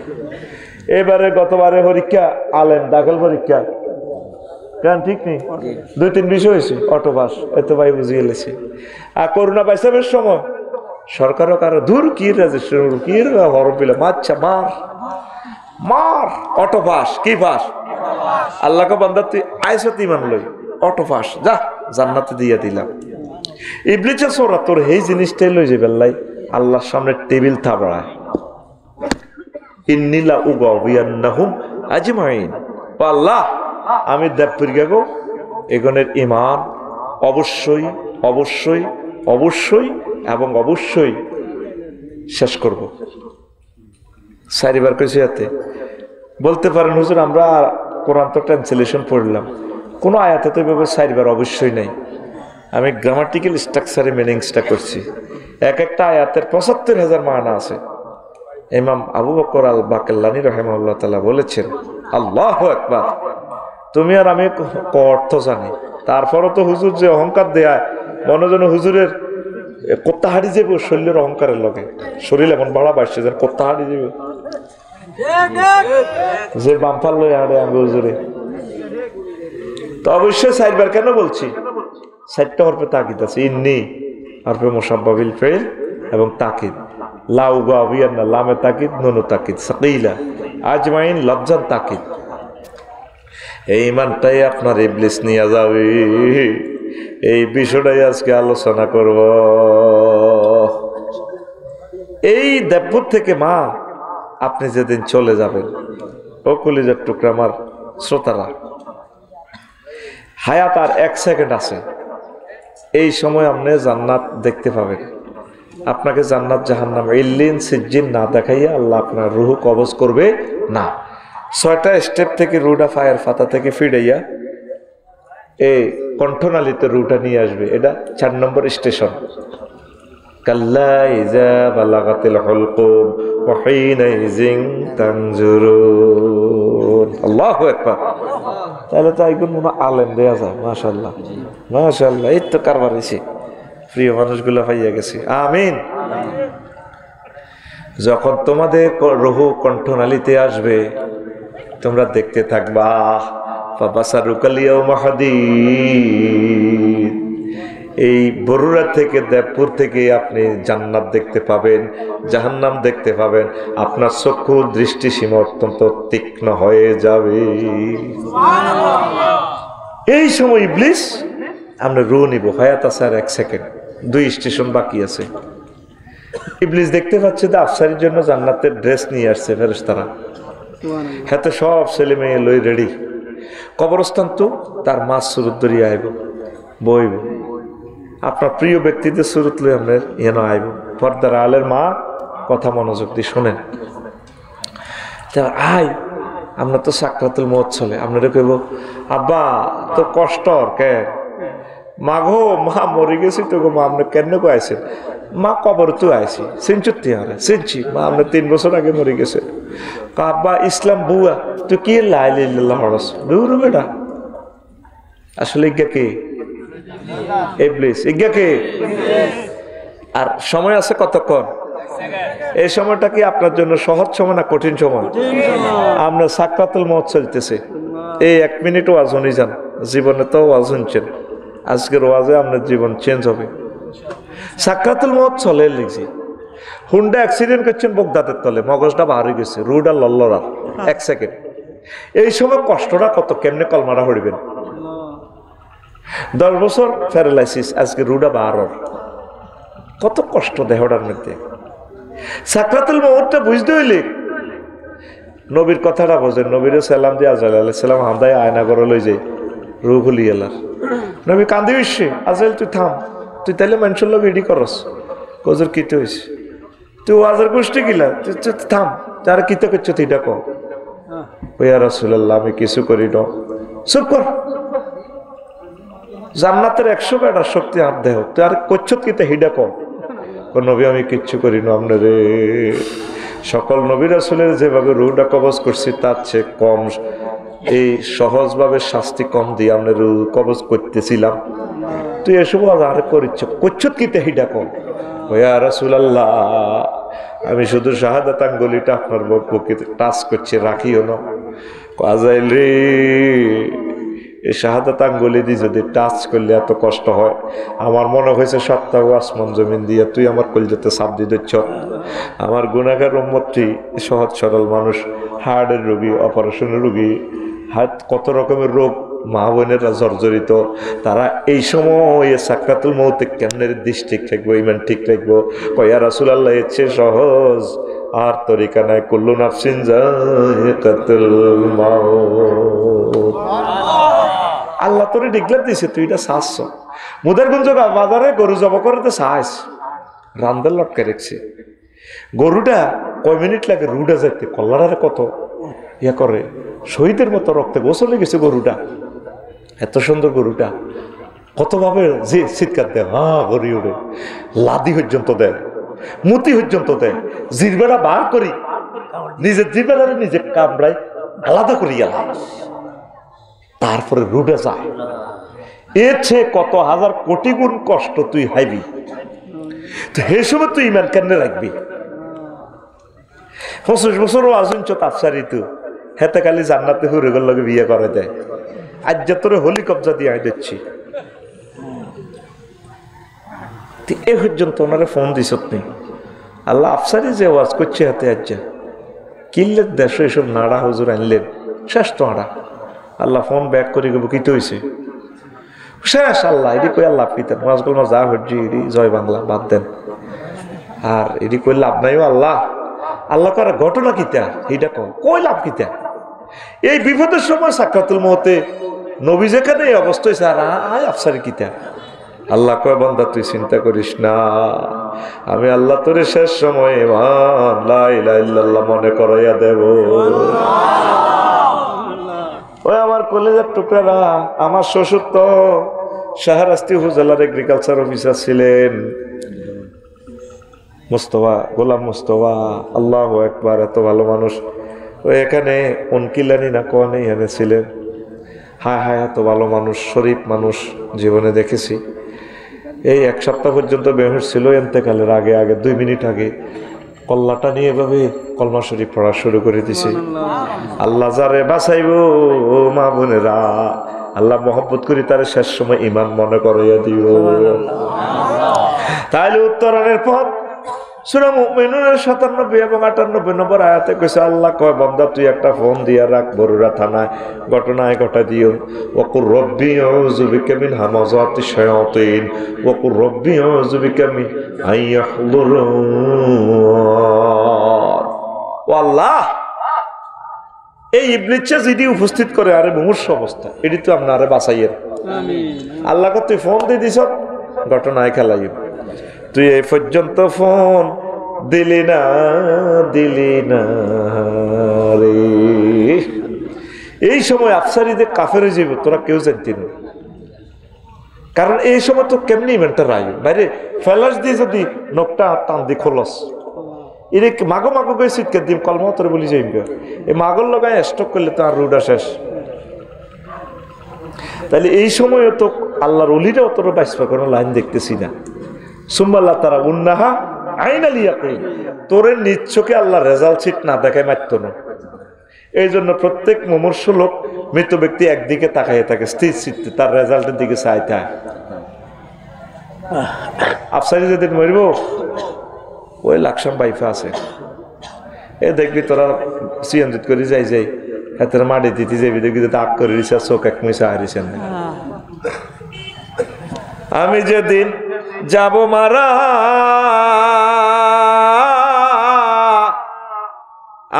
এবারে গতবারে পরীক্ষা আলেম দাখল পরীক্ষা কেন ঠিক নেই, 2-3 বিষয় হয়েছে, অটো পাস। এত ভাই বুঝিয়ে গেলেছে। আর করোনা পাইসাবের সময় সরকারও কারো দূর কি রেজিস্ট্রেশন কি হরম পিলে মাচ্ছা মার মার অটো পাস। কি পাস? আল্লাহকে বান্দা তুই আইসত ইমান লই, অটো পাস, যা জান্নাতে দিয়ে দিলাম। ইবলিসের সোরা তোর এই জিনিসটাই লই যাবে আল্লাহ আল্লাহর সামনে টেবিল থাবড়ায়। ইন্নিলা উগাবিয়ান্নাহুম আজমাইন। আল্লাহ আমি দেবপুর গেগো এগনের ইমান অবশ্যই অবশ্যই অবশ্যই এবং অবশ্যই শেষ করব। চারিবার কইছে হাতে বলতে পারেন হুজুর আমরা কোরআন তো ট্রান্সলেশন পড়লাম, কোনো আয়াতে তো এভাবে চারিবার অবশ্যই নাই। আমি গ্রামাটিক্যাল স্ট্রাকচারে মিনিংসটা করছি। এক একটা আয়াতের ৭৫,০০০ মানা আছে। ইমাম আবু বকর আল বাকাল্লানী রাহিমাহুল্লাহ তাআলা বলেছেন, আল্লাহু আকবার। তুমি আর আমি অর্থ জানি, তারপরও তো হুজুর যে অহংকার দেয় মনে যেন হুজুরের কোত্তা হাড়ি যাবে শরীরের অহংকারের লগে। শরীর এমন বাড়া বাড়ছে যেন কোত্তা হাড়ি যাবে, যে বাম্পার লই হাড়ে আমি হুজুরে। তো অবশ্যই 4বার কেন বলছি? 4টা হরফে তাকিদ আছে। ইন্নি হরফে মুসাব্বাবিল ফেল এবং তাকিদ। লাউ গাবিয়ান না, লামে তাকিদ, নুনু তাকিদ, সাকিলা আজমাইন লফজান তাকিদ। এই ইমানটাই আপনার ইবলিস নিয়ে যাবে। এই বিষয়টাই আজকে আলোচনা করব। এই দেবপুর থেকে মা আপনি যেদিন চলে যাবেন, ও কলিজার টুকরা আমার শ্রোতারা, হায়াত আর 1 সেকেন্ড আছে। এই সময় আপনি জান্নাত দেখতে পাবেন। আপনাকে জান্নাত জাহান্নাম ইল্লিন সিজ্জিন না দেখাইয়া আল্লাহ আপনার রুহ কবজ করবে না। 6টা স্টেপ থেকে রুটা ফায়ার ফাতা থেকে ফিরাইয়া এই কণ্ঠনালীতে রুটা নিয়ে আসবে। এটা 4 নম্বর স্টেশন। কাল্লা ইযা বালাগাতিল হুলকুম ওয়া হিনাইযিন তানজুরুন। আল্লাহু আকবার। তাহলে তো আইগুন মনে আলেম দেয়া যায়। মাশাআল্লাহ মাশাআল্লাহ। এই তো কারবার হইছে, প্রিয় মানুষগুলো পাইয়া গেছে। আমিন। যখন তোমাদের রুহ কণ্ঠনালীতে আসবে তোমরা দেখতে থাকবা, এই বরুড়া থেকে দেবপুর থেকে আপনি জান্নাত দেখতে পাবেন, জাহান্নাম দেখতে পাবেন। আপনার চক্ষু দৃষ্টি সীমা অত্যন্ত তীক্ষ্ণ হয়ে যাবে। এই সময় ইবলিস আমরা রু নিব। হায়াত আছে আর 1 সেকেন্ড, 2 স্টেশন বাকি আছে। ইবলিস দেখতে পাচ্ছে যে আফসারির জন্য জান্নাতের ড্রেস নিয়ে আসছে ফেরেশতারা। হাতে সব ছেলে মেয়ে লই রেডি। কবরস্থান তো তার মাছ সুরত ধরিয়া আইব, বইব। আপনার প্রিয় ব্যক্তিদের সুরত লই আপনার এন আইব। পর্দার আলের মা কথা মনোযোগ দিয়ে শোনেন। আই আমরা তো সাকরাতুল মউত চলে, আপনারা কইব আব্বা তো কষ্ট কে মাঘো মা মরে গেছি তো গো মা আপনি কেন কো আইছেন? মা কবর তো আইছি সিনচুত্তি হারে সিনচি মা আপনি 3 বছর আগে মরে গেছে। আব্বা ইসলাম বুয়া তো কি লা ইলাহা ইল্লাল্লাহ হরস দূর বেটা। আসলে ইজ্ঞা কে? ইবলিস। ইজ্ঞা কে? আর সময় আছে কতক্ষণ? এই সময়টা কি আপনার জন্য সহজ সময় না কঠিন সময়? আমরা সাকরাতুল মউত চলতেছে। এই 1 মিনিট ওয়াজ শুনি যান, জীবনে তো ওয়াজ শুনছেন, আজকের ওয়াজে আপনার জীবন চেঞ্জ হবে। সাকরাতুল মউত চলে লিখছি। হুন্ডা অ্যাক্সিডেন্ট করছেন বগদাদের তলে, মগজটা বার হয়ে গেছে, রুডা লল্লরা 1 সেকেন্ড। এই সময় কষ্টটা কত, কেমনে কলমাটা হরিবেন। 10 বছর প্যারালাইসিস, আজকে রুডা বার, কত কষ্ট দেহটার মধ্যে। সাকরাতুল মউতটা বুঝতে হইলে নবীর কথাটা বোঝেন। নবীর সালাম দিয়ে আজরাইল আলাইহিস সালাম হামদায় আয়না করে লই যায়, রুহ খুলি এলার। নবী কান্দি হইছে, আজরাইল তুই থাম, তুই তাইলে মানুষের লোক রেডি করস। কজর কিতে হইছে, তুই ওয়াজের গোষ্ঠী গিলা, তুই থাম, যারা কিতে করছো তুই ডাকো। ইয়া রাসূলুল্লাহ আমি কিছু করি না, চুপ কর, জান্নাতের 100 বেটার শক্তি আর দেহ, তুই আর করছত কি? হিডা কম নবী আমি কিচ্ছু করি না আপনারে। সকল নবী রাসূলের যেভাবে রুহটা কবজ করছি তার চেয়ে কম, এই সহজভাবে শাস্তি কম দিয়ে আপনার রুহ কবজ করতেছিলাম, তুই এসব আর করিচ্ছ, করছত কি? হিডা কম। ইয়া রাসূলুল্লাহ, আমি শুধু শাহাদাত আঙ্গুলিটা আপনার বুকে টাচ করছি, রাখিও না। আজাইল রে, এই শাহাদাত আঙ্গুলি দিয়ে যদি টাচ করলে এত কষ্ট হয়, আমার মনে হয়েছে সপ্তাহ আসমান জমিন দিয়ে তুই আমার কলজাতে চাপ দিয়ে দিচ্ছ। আমার গুনাহগার উম্মতটি সহজ সরল মানুষ, হার্টের রোগী, অপারেশনের রোগী, হার্ট কত রকমের রোগ, মা বোনেরা জর্জরিত, তারা এই সময় সাকরাতুল মউতে কেমনে দৃষ্টি ঠিক রাখবো, ইমান ঠিক রাখবো। ইয়া রাসূলুল্লাহ, এর চেয়ে সহজ আর তরিকা নাই। কুল্লু নাফসিন যায়িকাতুল মাউত। আল্লাহ তোরে ডিক্লেয়ার দিছে, তুই এটা চাচ্ছ। মুদারগঞ্জ বাজারে গরু জব করতে চাস, রান্দার লটকে রেখছে। গরুটা কয় মিনিট লাগে রুটা যাইতে, কল্লারে কত ইয়া করে, শহীদের মতো রক্তে গোসলে গেছে গরুটা। এত সুন্দর গরুটা, কতভাবে যে চিৎকার দেয়, হ্যাঁ গড়ি উঠে, লাদি পর্যন্ত দেয়, মুতি পর্যন্ত দেয়, জিরবেড়া বার করি, নিজের জিরবেড়ারে নিজে কামড়াই আলাদা করি গেলাম, তারপরে রুডে যায়। এর চেয়ে কত হাজার কোটি গুণ কষ্ট তুই হাইবি, তো হে সময় তুই ইমান কেন রাখবি? 25 বছরও আজুঞ্চ তাফসারি তু হেতে খালি জান্নাতে হুরেগর লগে বিয়ে করে দেয়। আজ যে তোরে হলি কবজা দিয়ে আই দিচ্ছি, এ পর্যন্ত ওনারে ফোন দিস নি। আল্লাহ আফসারি যে ওয়াজ করছে হাতে আজ কিনলেন 150 এসব নাড়া হুজুর আনলেন, শেষ তো নাড়া। আল্লাহ ফোন ব্যাক করে গেব, কি তো হয়েছে শেষ। আল্লাহ এটি কই আল্লাহ পিতেন ওয়াজগুলো মা যা হজ্জি এটি জয় বাংলা বাদ দেন, আর এটি কই লাভ নাইও। আল্লাহ আল্লাহ করার ঘটনা কিতা এইটা কই লাভ কিতা? এই বিপদের সময় সাকরাতুল মউতে নবী যেখানে এই অবস্থা হয়েছে, আর আয় আফসারি কিতা? আল্লাহ কয় বান্দা তুই চিন্তা করিস না, আমি আল্লাহ তোরে শেষ সময় লা ইলাহা ইল্লাল্লাহ মনে করাইয়া দেব। ওই আমার কলেজের টুকরারা, আমার শ্বশুর তো শাহরাস্তি উপজেলার এগ্রিকালচার অফিসার ছিলেন, মুস্তফা, গোলাম মুস্তফা। আল্লাহু আকবার, এত ভালো মানুষ। ওই এখানে উনকিলানি না কোয়ানে এখানে ছিলেন। হায় হায়, এত ভালো মানুষ, শরীফ মানুষ জীবনে দেখেছি। এই 1 সপ্তাহ পর্যন্ত বেহুশ ছিল, এন্তেকালের আগে 2 মিনিট আগে কল্লাটা নিয়ে এভাবে কলমা শরীফ পড়া শুরু করে দিছে। আল্লাহ যারে বাঁচাইব মা বোনেরা, আল্লাহ মহব্বত করি তার শেষ সময় ইমান মনে করাইয়া দিও। তাইলে উত্তরণের পথ সূরা মুমিনুনের 97 এবং 98 নম্বর আয়াতে কইছে, আল্লাহ কয় বান্দা তুই একটা ফোন দিয়া রাখ বরুরা থানায়, ঘটনায় ঘটা দিও। ওয়াকুর রব্বি আউযু বিকা মিন হামাযাতিশ শায়াতিন ওয়াকুর রব্বি আউযু বিকা মিন আইয়াহদুরুন। ও আল্লাহ, এই ইবলিসে যদি উপস্থিত করে আরে মুমূর্ষ অবস্থা, এটি তো আপনারে বাঁচাইয়ের। আমিন। আল্লাহ কয় তুই ফোন দিয়ে দিছ, ঘটনায় খেলাইও। তুই এই পর্যন্ত ফোন দিলি না রে। এই সময় আফসারিদের কাফের হয়ে যাবে, তোরা কেউ জানতি না। কারণ এই সময় তো কেমনি ইভেন্টটা রায় বাইরে ফেলাস দিয়ে যদি নখটা টান দি খোলস, এর মাগো মাগো করে শীতকে দিম কলমা তোর বলি যাইব। এই মাগর লগায় স্টক করলে তো আর রুডা শেষ। তাহলে এই সময়ও তো আল্লাহর অলিরা অতটা বাইসপা কোনো লাইন দেখতেছি না। সুম্মাল্লাহ তারা উন্নাহা আইনালিয়াকে, তোরে নিচ্ছকে আল্লাহ রেজাল্ট শিট না দেখায় মারত না। এই জন্য প্রত্যেক মুমূর্ষ লোক, মৃত ব্যক্তি একদিকে তাকাইয়ে থাকে, স্থির চিত্তে তার রেজাল্টের দিকে চাই থাকে। আফসারি যেদিন মরব ওই লাকসাম বাইফা আছে, এ দেখবি তোরা সিএনজিত করে যাই যাই হাতের মাটি দিতে যাবি, দেখবি আগ করে দিছে, চোখ এক মিশা হারিয়েছেন। আমি যেদিন যাব মারা,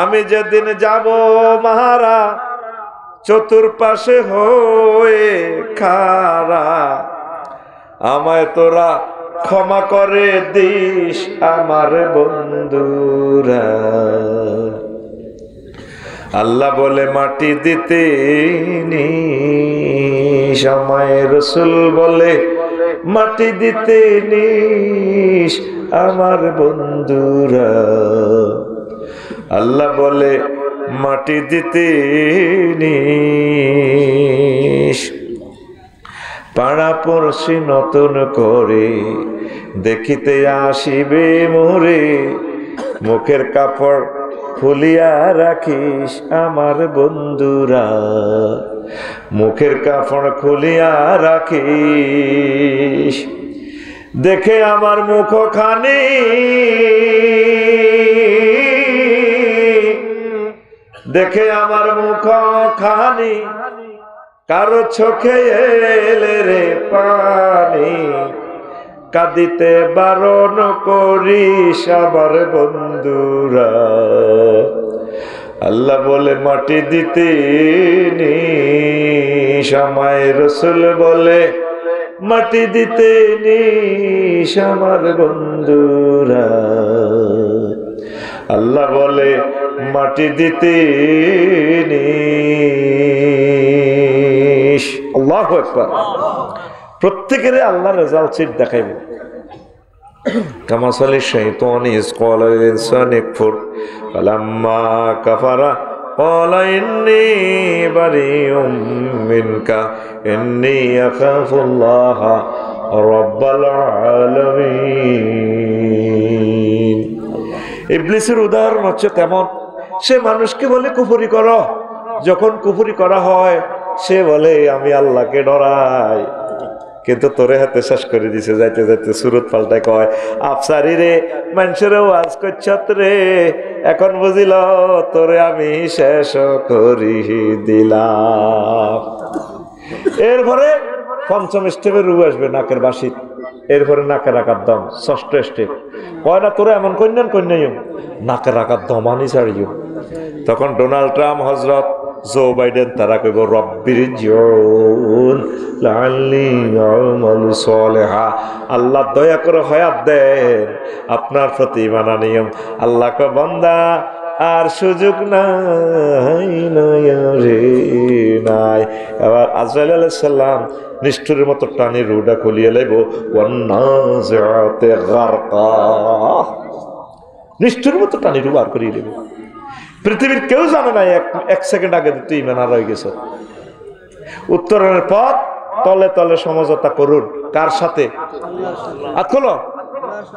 আমি যেদিন যাব মারা, চতুর্পাশে হয়ে খারা, আমায় তোরা ক্ষমা করে দিস আমার বন্ধুরা। আল্লাহ বলে মাটি দিতে নিস, আমায় রসুল বলে মাটি দিতে নিস আমার বন্ধুরা। আল্লাহ বলে মাটি দিতে নিস। পাড়া পড়শি নতুন করে দেখিতে আসিবে মোরে, মুখের কাপড় খুলিয়া রাখিস আমার বন্ধুরা, মুখের কাপড় খুলিয়া রাখিস। দেখে আমার মুখখানি দেখে আমার মুখখানি কারো চোখে এলে রে পানি, কাঁদিতে বারণ করিস আমার বন্ধুরা। আল্লাহ বলে মাটি দিতে নিস, আমায় রসুল বলে মাটি দিতে নিস আমার বন্ধুরা। আল্লাহ বলে মাটি দিতে নিস। আল্লাহু আকবার। প্রত্যেকের আল্লাহ রেজাল্ট সিট দেখাইবে। কামাসালি শাইতানি ইয ক্বালা লিল ইনসানি কফুর ফালাম্মা কাফারা ক্বালা ইন্নী বারিউম মিনকা ইন্নী আখাফুল্লাহ রাব্বাল আলামিন। ইবলিসের উদাহরণ হচ্ছে তেমন। সে মানুষকে বলে কুফরি করো, যখন কুফরি করা হয় সে বলে আমি আল্লাহকে ডরাই, কিন্তু তোরে হাতে শেষ করে দিছে। যাইতে যাইতে সুরত পাল্টায় কয় আফসারি রে মানুষের ওয়াজ করছত রে, এখন বুঝিল তোরে আমি শেষ করি দিলাম। এরপরে পঞ্চম স্টেপের রু আসবে নাকের বাসিত, এরপরে নাকের আকার দম ষষ্ঠ স্টেপ। কয় না তোরে এমন কন্যান কন্যাইম নাকের আকার দমানি ছাড়িও। তখন ডোনাল্ড ট্রাম্প, হজরত জো বাইডেন তারা কইব রব্বির জিউন লাআল্লি আমালু সালিহা, আল্লাহ দয়া করে হায়াত দেন, আপনার প্রতি মানা নিয়ম। আল্লাহ কয় বান্দা আর সুযোগ নাই নাই রে নাই। আবার আজরাইল আলাইহিস সালাম নিষ্ঠুরের মতো টানি রুডা খুলিয়ে লাইব, ওয়ান্নাজিআতে গারকা, নিষ্ঠুরের মতো টানি রু বার করিয়ে দেব। পৃথিবীর কেউ জানে না এক সেকেন্ড আগে তুই ইমান হারাই গেছ। উত্তরণের পথ তলে তলে সমঝোতা করুন। কার সাথে? হাত খোলো,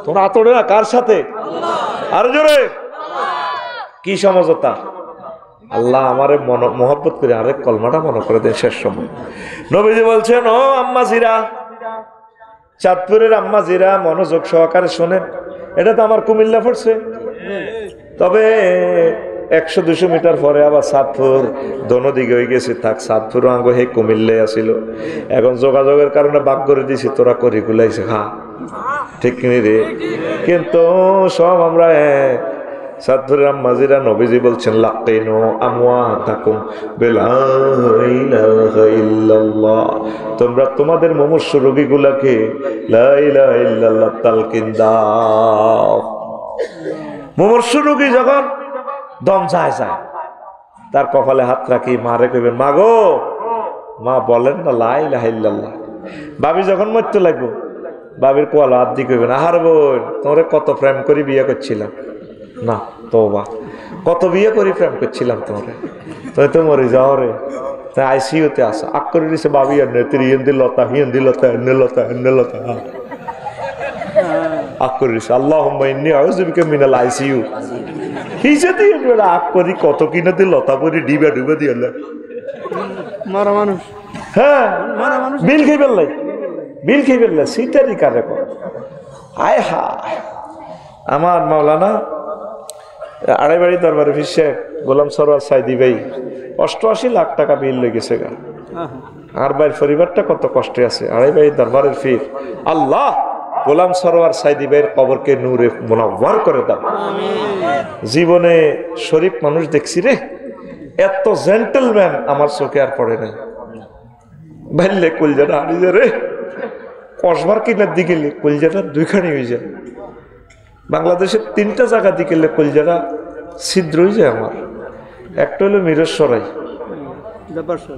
তোমরা আতড়ে না, কার সাথে? আরো জোরে। কি সমঝোতা? আল্লাহ আমারে মহব্বত করে আরেক কলমাটা মনে করে দেন শেষ সময়। নবীজি বলছেন ও আম্মাজিরা, চাঁদপুরের আম্মাজিরা মনোযোগ সহকারে শোনেন। এটা তো আমার কুমিল্লা পড়ছে, তবে 100-200 মিটার পরে আবার চাঁদপুর দোনো দিকে হয়ে গেছে। থাক, চাঁদপুর আঙ্গ হে কুমিল্লে আসিল, এখন যোগাযোগের কারণে বাক করে দিছি, তোরা করি গুলাইছে খা, ঠিক কিনি রে। কিন্তু সব আমরা চাঁদপুরের আম্মাজিরা, নবীজি বলছেন লাক্কিনু আমওয়াতাকুম বিলা ইলাহা ইল্লাল্লাহ, তোমরা তোমাদের মুমূর্ষ রোগীগুলাকে লা ইলাহা ইল্লাল্লাহ তালকিন দাও। মুমূর্ষ রোগী যখন দম যায় তার কপালে হাত রাখি মারে কইবেন মা গো, মা বলেন না লা ইলাহা ইল্লাল্লাহ। ভাবি যখন মরতে লাগবো ভাবির কোয়ালা হাত দিয়ে কইবেন আহার বোন তোরে কত প্রেম করি বিয়ে করছিলাম না, তোবা কত বিয়ে করি প্রেম করছিলাম তোমারে, তুই তো মরে যাও রে। তাই আইসিইউতে আসা আক করে দিছে বাবি আর নেত্রী হিন্দি লতা হিন্দি লতা এনে লতা এনে লতা আক করে দিছে। আল্লাহুম্মা ইন্নী আউযু বিকা মিনাল আইসিইউ। হিজে আক করি কত কিনে দিয়ে লতা পরি ডিবা ডুবে দিয়ে মারা মানুষ। হ্যাঁ বিল খেয়ে ফেললাই, বিল খেয়ে ফেললে সিটারি কারে কর। আয় হায়, আমার মাওলানা আড়াইবাড়ি দরবারে ফিরছে গোলাম সরওয়ার সাইদি ভাই 88 লাখ টাকা বিল লেগেছে গা। আর ভাইয়ের পরিবারটা কত কষ্টে আছে। আড়াইবাড়ি দরবারের ফির আল্লাহ গোলাম সরওয়ার সাইদি ভাইয়ের কবরকে নূরে মুনাওয়ার করে দাও। জীবনে শরীফ মানুষ দেখছি রে, এত জেন্টলম্যান আমার চোখে আর পড়ে নাই। ভাইলে কলজাটা হারিয়ে রে, কসবার কিনার দিকে কলজাটা দুইখানি হয়ে যায়। বাংলাদেশের 3টা জায়গা দিকে কলজাটা ছিদ্র হয়ে যায় আমার। একটা হলো মিরসরাই,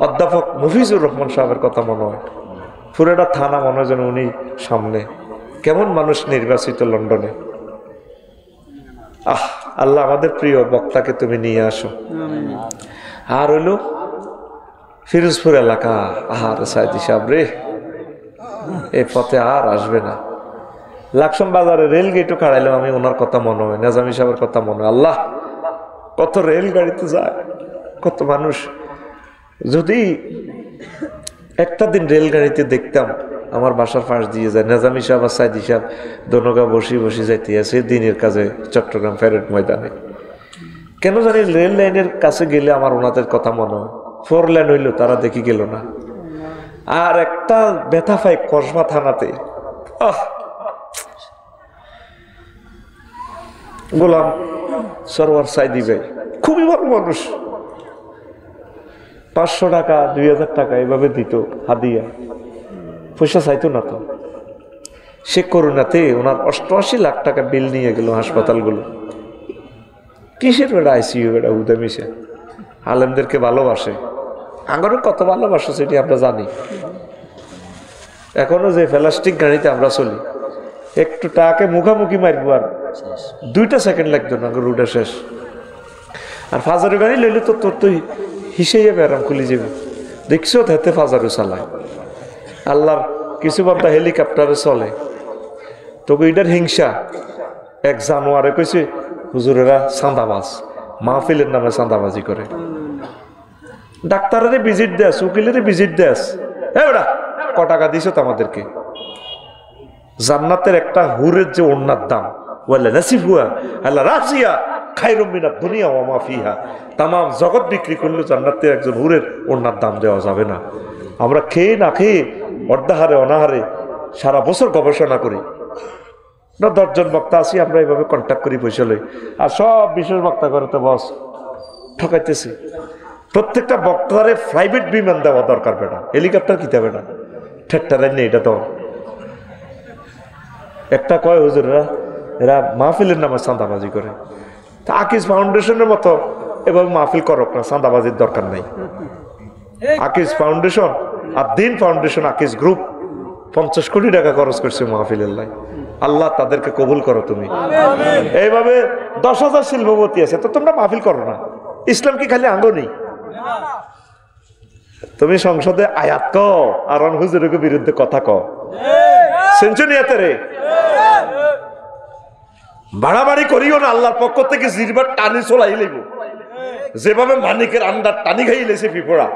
অধ্যাপক মফিজুর রহমান সাহেবের কথা মনে হয়, পুরোটা থানা মনে হয় যেন উনি সামনে। কেমন মানুষ নির্বাচিত লন্ডনে। আল্লাহ আমাদের প্রিয় বক্তাকে তুমি নিয়ে আসো। আর হইল ফিরোজপুর এলাকা, আর সাইদি সাহেব রে, এই পথে আর আসবে না। লাকসাম বাজারে রেল গেটও খাড়াইলাম আমি, ওনার কথা মনে হয়, নেজামি সাহেবের কথা মনে হয়। আল্লাহ, কত রেল গাড়িতে যায়, কত মানুষ। যদি একটা দিন রেলগাড়িতে দেখতাম আমার বাসার পাশ দিয়ে যায় নেজামি সাহেব আর সাইদি সাহেব দোনোগা বসি বসি যাইতে আছে দিনের কাজে চট্টগ্রাম প্যারেড ময়দানে। কেন জানি রেল লাইনের কাছে গেলে আমার ওনাদের কথা মনে হয়। 4 লেন হইল, তারা দেখি গেল না। আর একটা ব্যথা পাই কসবা থানাতে, গোলাম সরোয়ার সাইদি ভাই খুবই ভালো মানুষ, 500 টাকা 2000 টাকা এভাবে দিত হাদিয়া, পয়সা চাইতো না তো। সে করোনাতে ওনার 88 লাখ টাকা বিল নিয়ে গেল হাসপাতালগুলো। কিসের বেড়া আইসিইউ বেড়া উদামিশে, আলেমদেরকে ভালোবাসে, আঙ্গরও কত ভালোবাসে সেটি আমরা জানি। এখনো যে প্লাস্টিক গাড়িতে আমরা চলি, একটু টাকে মুখামুখি মারবো আর 2 সেকেন্ড লাগতো না, রুটা শেষ। আর ফাজারের গাড়ি লইলে তো তোর তো হিসেবে বেড়াম খুলি যাবে। দেখছো হাতে ফাজারও চালায়। আল্লাহর কিছু বান্দা হেলিকপ্টারে চলে, তোকে এটার হিংসা। এক জানোয়ারে কইছে হুজুরেরা চাঁদাবাজ, মাহফিলের নামে চাঁদাবাজি করে। ডাক্তারের ভিজিট দেস, উকিলের ভিজিট দেস, এবারা ক টাকা দিছ তো আমাদেরকে? জান্নাতের একটা হুরের যে ওন্নার দাম, ওয়াল্লা নাসিব হুয়া আল্লাহ রাজিয়া খায়রুম মিনাদ দুনিয়া ওয়া মা ফিহা, তামাম জগৎ বিক্রি করলে জান্নাতের একজন হুরের ওন্নার দাম দেওয়া যাবে না। আমরা খেয়ে না খেয়ে অর্ধাহারে অনাহারে সারা বছর গবেষণা করি না। 10 জন বক্তা আছি, আমরা এইভাবে কন্ট্যাক্ট করি পয়সা লই, আর সব বিশেষ বক্তা করে তো বস ঠকাইতেছি। প্রত্যেকটা বক্তারে প্রাইভেট বিমান দেওয়া দরকার বেটা, হেলিকপ্টার কিতে বেটা, ঠেট্টারাই নেই। এটা তো একটা কয় হুজুররা এরা মাহফিলের নামে চাঁদাবাজি করে। তা আকিজ ফাউন্ডেশনের মতো এভাবে মাহফিল করক না, চাঁদাবাজির দরকার নাই। আকিজ ফাউন্ডেশন আর দিন ফাউন্ডেশন, আকিজ গ্রুপ 50 কোটি টাকা খরচ করছে মাহফিলের লাই। আল্লাহ তাদেরকে কবুল করো তুমি। এইভাবে 10,000 শিল্পপতি আছে, তো তোমরা মাহফিল করো না। ইসলাম কি খালি আঙ্গ নেই? তুমি সংসদে আয়াত ক আর হুজুরের বিরুদ্ধে কথা ক, সেঞ্চুরিয়াতে রে বাড়াবাড়ি করিও না। আল্লাহর পক্ষ থেকে জিরবার টানি চলাই লইব, যেভাবে মানিকের আন্ডার টানি খাই লেছে পিঁপড়া,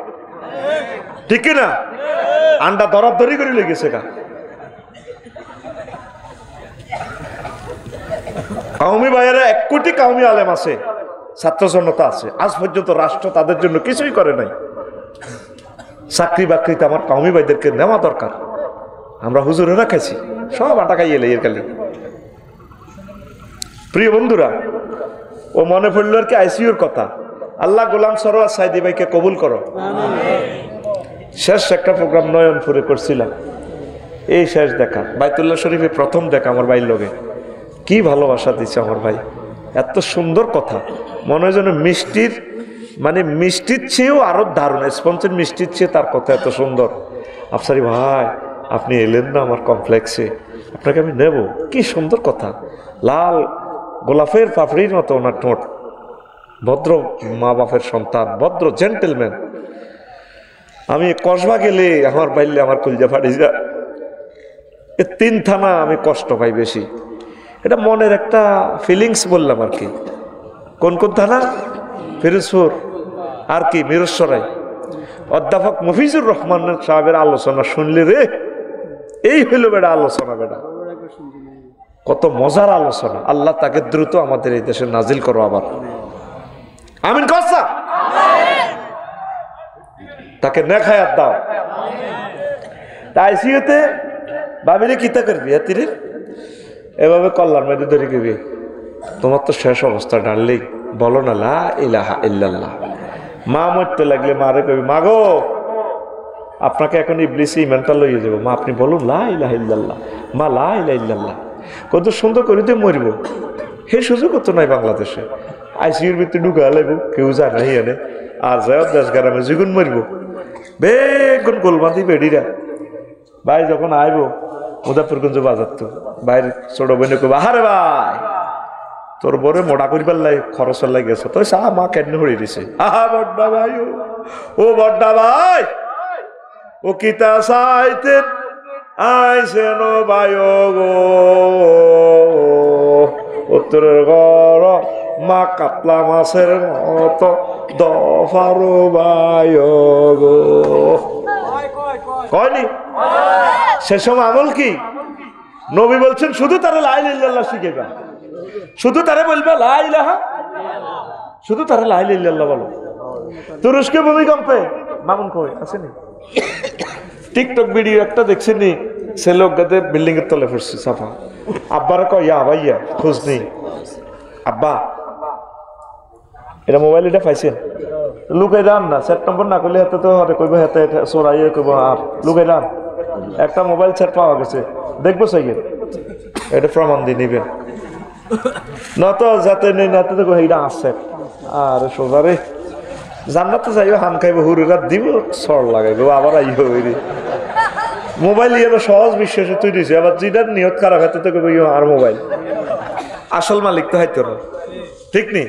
ঠিক না? আন্ডা দরাদরি করে লেগেছে গা। কাউমি ভাইয়েরা 1 কোটি কাউমি আলেম আছে, ছাত্র জনতা আছে, আজ পর্যন্ত রাষ্ট্র তাদের জন্য কিছুই করে নাই। চাকরি বাকরিতে আমার কাউমি ভাইদেরকে নেওয়া দরকার। আমরা হুজুরেরা খাইছি, সব আটা খাইয়ে এর খালি। প্রিয় বন্ধুরা, ও মনে পড়ল আর কি আইসিইউর কথা। আল্লাহ গোলাম সরোয়ার সাইদি ভাইকে কবুল করো। শেষ একটা প্রোগ্রাম নয়নপুরে করছিলাম, এই শেষ দেখা, বাইতুল্লাহ শরীফে প্রথম দেখা আমার ভাইয়ের লগে। কি ভালোবাসা দিচ্ছে আমার ভাই, এত সুন্দর কথা। মনে হয় যেন মিষ্টির, মানে মিষ্টির চেয়েও আরো দারুণ, স্পঞ্জের মিষ্টির চেয়ে তার কথা এত সুন্দর। আফসারি ভাই আপনি এলেন না আমার কমপ্লেক্সে, আপনাকে আমি নেব। কি সুন্দর কথা, লাল গোলাপের পাপড়ির মতো ওনার ঠোঁট। ভদ্র মা বাপের সন্তান, ভদ্র জেন্টেলম্যান। আমি কসবা গেলে আমার বাইলে আমার কলজা ফাটি যায়। 3 থানা আমি কষ্ট পাই বেশি, এটা মনের একটা ফিলিংস বললাম আর কি। কোন কোন থানা? ফিরোজপুর আর কি মিরসরাই। অধ্যাপক মফিজুর রহমান সাহেবের আলোচনা শুনলে রে, এই হইল বেটা আলোচনা, বেটা কত মজার আলোচনা। আল্লাহ তাকে দ্রুত আমাদের এই দেশে নাজিল করো আবার, আমিন কসা। তাকে নেখায়াত দাও। আইসিইউতে ভাবিলে কিতা করবি হাতির এভাবে কল্যাণ মেয়েদের ধরে গেবি, তোমার তো শেষ অবস্থা ডার্লিং, বলো না লা ইলাহা ইল্লাল্লাহ। মা মরতে লাগলে মারে কবি, মা গো আপনাকে এখন ইবলিসি ইমানটা লইয়ে যাবো, মা আপনি বলুন লা ইলাহা ইল্লাল্লাহ, মা লা ইলাহা ইল্লাল্লাহ। কত সুন্দর করে দিয়ে মরব, সেই সুযোগও তো নাই বাংলাদেশে। আইসিউর ভিতরে ঢুকা লাগবো, কেউ যায় না এনে। আর যায় দেশ গ্রামে জিগুন মরব, বেগুন গোলবান্ধি বেডিরা। ভাই যখন আইব মুজাফরগঞ্জ বাজার তো ভাই ছোট বোনে কব, আরে ভাই তোর বরে মোটা করিবার লাই খরচের লাগে গেছে তো চা মা কেন হয়ে দিছে। আহা বড্ডা ভাই, ও বড্ডা ভাই, ও কিতা চাইতেন আইসেন ভাই গো, উত্তরের ঘর মা কাতলা মাছের মতো দফারো ভাই গো। কয়নি সে সময় আমল কি? নবী বলছেন শুধু তারা লা ইলাহা ইল্লাল্লাহ শিখেবা, শুধু তারা বলবে লা ইলাহা, শুধু তারা লা ইলাহা ইল্লাল্লাহ বলো। তুরস্কে ভূমিকম্পে মামুন কই আসেনি? টিকটক ভিডিও একটা দেখছেনি, ছেলে গাতে বিল্ডিং এর তলে পড়ছে সাফা। আব্বার কয় ইয়া ভাইয়া খোঁজ নেই। আব্বা এটা মোবাইল এটা পাইছেন? লুকাই রান না, সেট নম্বর না করলে হাতে তো হাতে কইব, হাতে চোরাই কইব আর লুকাই রান। একটা মোবাইল সেট পাওয়া গেছে, দেখবো সাইকে এটা প্রমাণ দিয়ে নিবেন না তো যাতে নেই না তো এইটা আছে। আর সোজারে জান্নাতে যাইব, হান খাইব, হুরুরাত দিব, সর লাগাইব, আবার আইব। মোবাইল ইয়ে সহজ বিশ্বাসে তুই দিছে, আবার যেটার নিয়ত খারাপ হাতে তো কইব আর মোবাইল আসল মালিক তো হাইতো না, ঠিক নেই?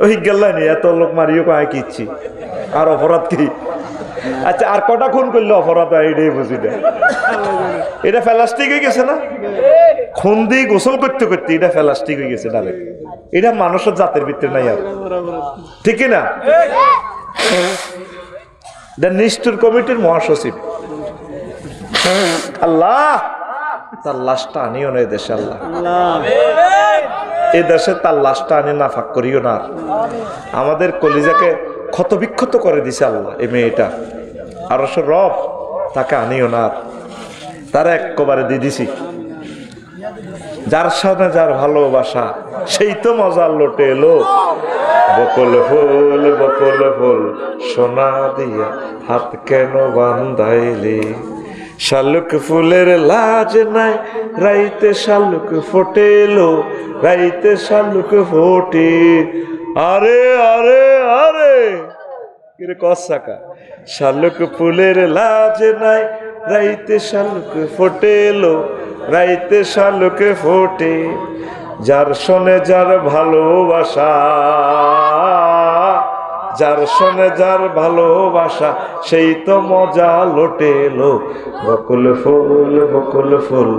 ওই গেল্লাই নি এত লোক মারিও কয় কি ইচ্ছি আর অপরাধ কি? আচ্ছা আর কটা খুন করলে অপরাধ হয় এটাই বুঝি না। এটা প্লাস্টিক হয়ে গেছে না, খুন দিয়ে গোসল করতে করতে এটা প্লাস্টিক হয়ে গেছে ডাইরেক্ট। এটা মানুষের জাতের ভিতরে নাই আর, ঠিক না? নিষ্ঠুর কমিটির মহাসচিব আল্লাহ তার লাশটা আনিও না এদেশে, আল্লাহ এ দেশে তার লাশটা আনি না ফাঁক করিও না। আমাদের কলিজাকে ক্ষত বিক্ষত করে দিছে আল্লাহ এই মেয়েটা, আর রব তাকে আনিও না, তারা একবারে দিয়ে দিছি। যার সাথে যার ভালোবাসা সেই তো মজার লোটে এলো, বকল ফুল সোনা দিয়া হাত কেন বান্ধাইলি, শালুক ফুলের লাজ নাই রাইতে শালুক ফোটেলো, রাইতে শালুক ফোটে। আরে আরে আরে কিরে কসাকা, শালুক ফুলের লাজ নাই রাইতে শালুক ফোটেলো, রাইতে শালুক ফোটে। যার শোনে যার ভালোবাসা, যার শোনে যার ভালোবাসা সেই তো মজা লোটেলো, বকুল ফুল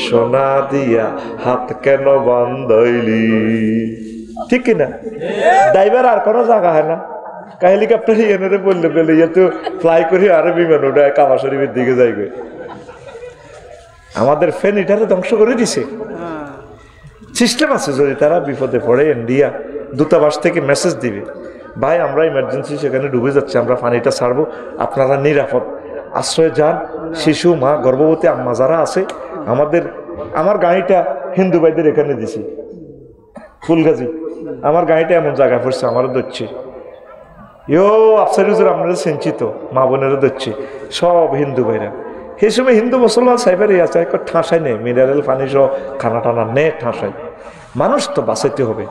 সোনা দিয়া হাত কেন বান্ধাইলি, ঠিক কিনা? ড্রাইভার আর কোনো জায়গা হয় না, হেলিকপ্টার এনে বললে বলে তো ফ্লাই করি আরো বিমান ওটায় কাবা শরীফের দিকে যাই। আমাদের ফেন এটারে ধ্বংস করে দিছে। সিস্টেম আছে, যদি তারা বিপদে পড়ে ইন্ডিয়া দূতাবাস থেকে মেসেজ দিবে, ভাই আমরা ইমার্জেন্সি সেখানে ডুবে যাচ্ছে, আমরা পানিটা ছাড়বো, আপনারা নিরাপদ আশ্রয়ে যান। শিশু, মা, গর্ভবতী আম্মা যারা আছে, আমার গাড়িটা হিন্দু ভাইদের এখানে দিছি ফুলগাজী, আমার গাড়িটা এমন জায়গায় পড়ছে, আমারও ধরছে ইয়ো আফসারিজুর, আপনারা চিন্তিত মা বোনেরও ধরছে, সব হিন্দু ভাইরা। সেই সময় হিন্দু মুসলমান সাইবারই আছে, একটা ঠাঁসাই নেই, মিনারেল পানি সহ খানা টানা নে ঠাঁসাই, মানুষ তো বাঁচাইতে হবে।